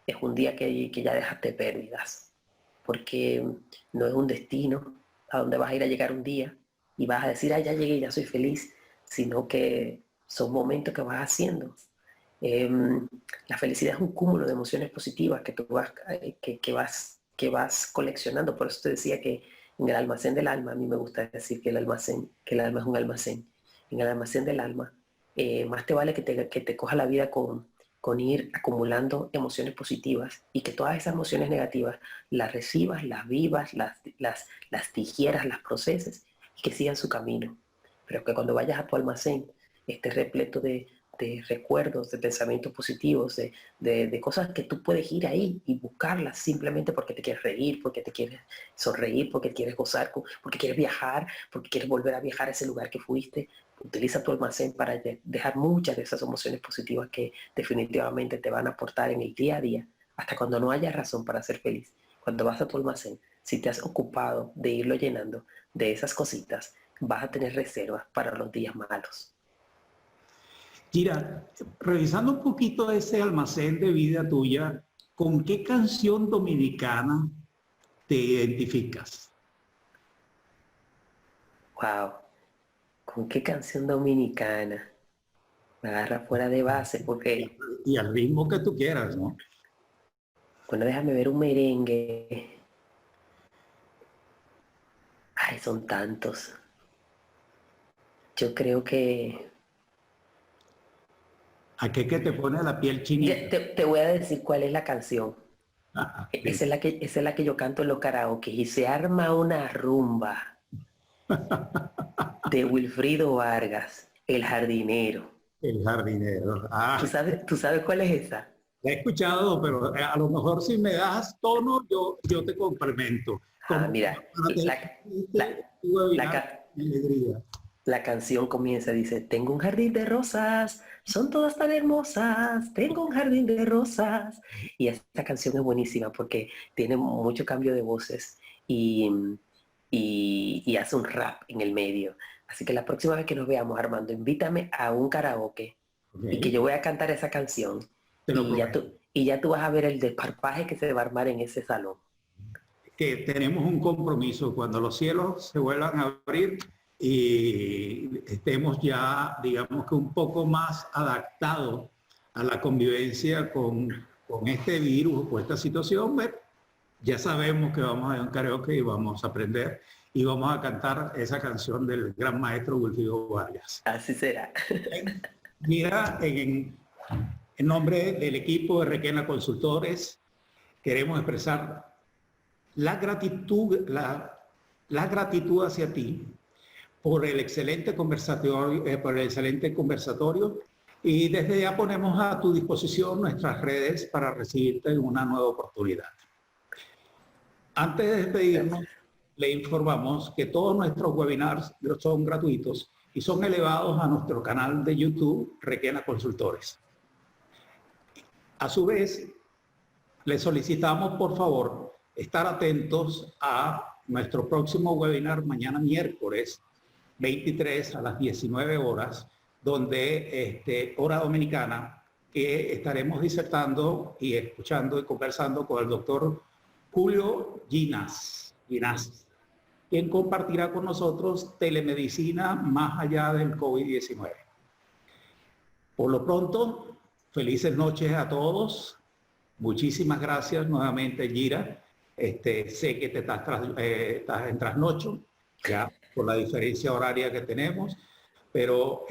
Speaker 2: es un día que ya dejaste pérdidas, porque no es un destino a donde vas a ir a llegar un día y vas a decir, ah, ya llegué, ya soy feliz, sino que son momentos que vas haciendo. La felicidad es un cúmulo de emociones positivas que tú vas coleccionando. Por eso te decía que en el almacén del alma, a mí me gusta decir que el alma es un almacén. En el almacén del alma, más te vale que te coja la vida con ir acumulando emociones positivas y que todas esas emociones negativas las recibas, las vivas, las digieras, las proceses y que sigan su camino. Pero que cuando vayas a tu almacén estés repleto de recuerdos, de pensamientos positivos, de cosas que tú puedes ir ahí y buscarlas simplemente porque te quieres reír, porque te quieres sonreír, porque quieres gozar, porque quieres viajar, porque quieres volver a viajar a ese lugar que fuiste. Utiliza tu almacén para dejar muchas de esas emociones positivas que definitivamente te van a aportar en el día a día, hasta cuando no haya razón para ser feliz. Cuando vas a tu almacén, si te has ocupado de irlo llenando de esas cositas, vas a tener reservas para los días malos.
Speaker 1: Gira, revisando un poquito ese almacén de vida tuya, ¿con qué canción dominicana te identificas?
Speaker 2: Wow, ¿con qué canción dominicana? Me agarra fuera de base porque,
Speaker 1: Y al ritmo que tú quieras, ¿no?
Speaker 2: bueno, déjame ver un merengue. Ay, son tantos. Yo creo que...
Speaker 1: ¿A qué que te pone la piel
Speaker 2: Ya,
Speaker 1: chinita?
Speaker 2: te voy a decir cuál es la canción.
Speaker 1: Bien.
Speaker 2: Esa es la que yo canto en los karaoke. Y se arma una rumba de Wilfrido Vargas, El Jardinero.
Speaker 1: El jardinero.
Speaker 2: Tú sabes cuál es esa?
Speaker 1: La he escuchado, pero a lo mejor si me das tono, yo te complemento.
Speaker 2: Mira,
Speaker 1: Para que
Speaker 2: la,
Speaker 1: tu
Speaker 2: la,
Speaker 1: webinar,
Speaker 2: ca-
Speaker 1: alegría.
Speaker 2: la canción comienza, dice, tengo un jardín de rosas, son todas tan hermosas, tengo un jardín de rosas. Y esta canción es buenísima porque tiene mucho cambio de voces y, y hace un rap en el medio. Así que la próxima vez que nos veamos, Armando, invítame a un karaoke y que
Speaker 1: Ok,
Speaker 2: yo voy a cantar esa canción
Speaker 1: te lo prometo.
Speaker 2: y ya tú vas a ver el desparpaje que se va a armar en ese salón.
Speaker 1: Que tenemos un compromiso cuando los cielos se vuelvan a abrir y estemos ya, digamos que un poco más adaptados a la convivencia con este virus o esta situación. Bueno, ya sabemos que vamos a ir a un karaoke y vamos a aprender y vamos a cantar esa canción del gran maestro Wilfrido Vargas.
Speaker 2: Así será.
Speaker 1: Mira, en nombre del equipo de Requena Consultores, queremos expresar la gratitud hacia ti por el excelente conversatorio, y desde ya ponemos a tu disposición nuestras redes para recibirte en una nueva oportunidad. Antes de despedirnos, le informamos que todos nuestros webinars son gratuitos y son elevados a nuestro canal de YouTube Requena Consultores. A su vez, le solicitamos, por favor, estar atentos a nuestro próximo webinar mañana miércoles 23 a las 19 horas, donde hora dominicana, que estaremos disertando y escuchando y conversando con el doctor Julio Ginás, quien compartirá con nosotros telemedicina más allá del COVID-19. Por lo pronto, felices noches a todos. Muchísimas gracias nuevamente, Gira. Sé que estás en trasnocho, ya por la diferencia horaria que tenemos, pero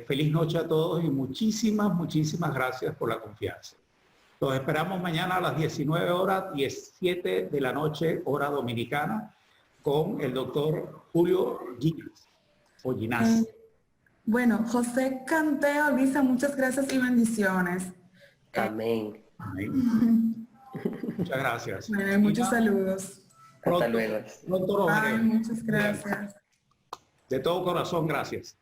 Speaker 1: feliz noche a todos y muchísimas gracias por la confianza. Los esperamos mañana a las 19 horas, 17 de la noche, hora dominicana, con el doctor Julio Ginás.
Speaker 4: Bueno, José Canteo dice muchas gracias y bendiciones.
Speaker 2: Amén.
Speaker 1: Amén. Muchas gracias.
Speaker 4: Bueno, y muchos saludos.
Speaker 2: Hasta luego.
Speaker 1: Pronto nos
Speaker 4: Ay,
Speaker 1: veremos.
Speaker 4: muchas gracias.
Speaker 1: De todo corazón, gracias.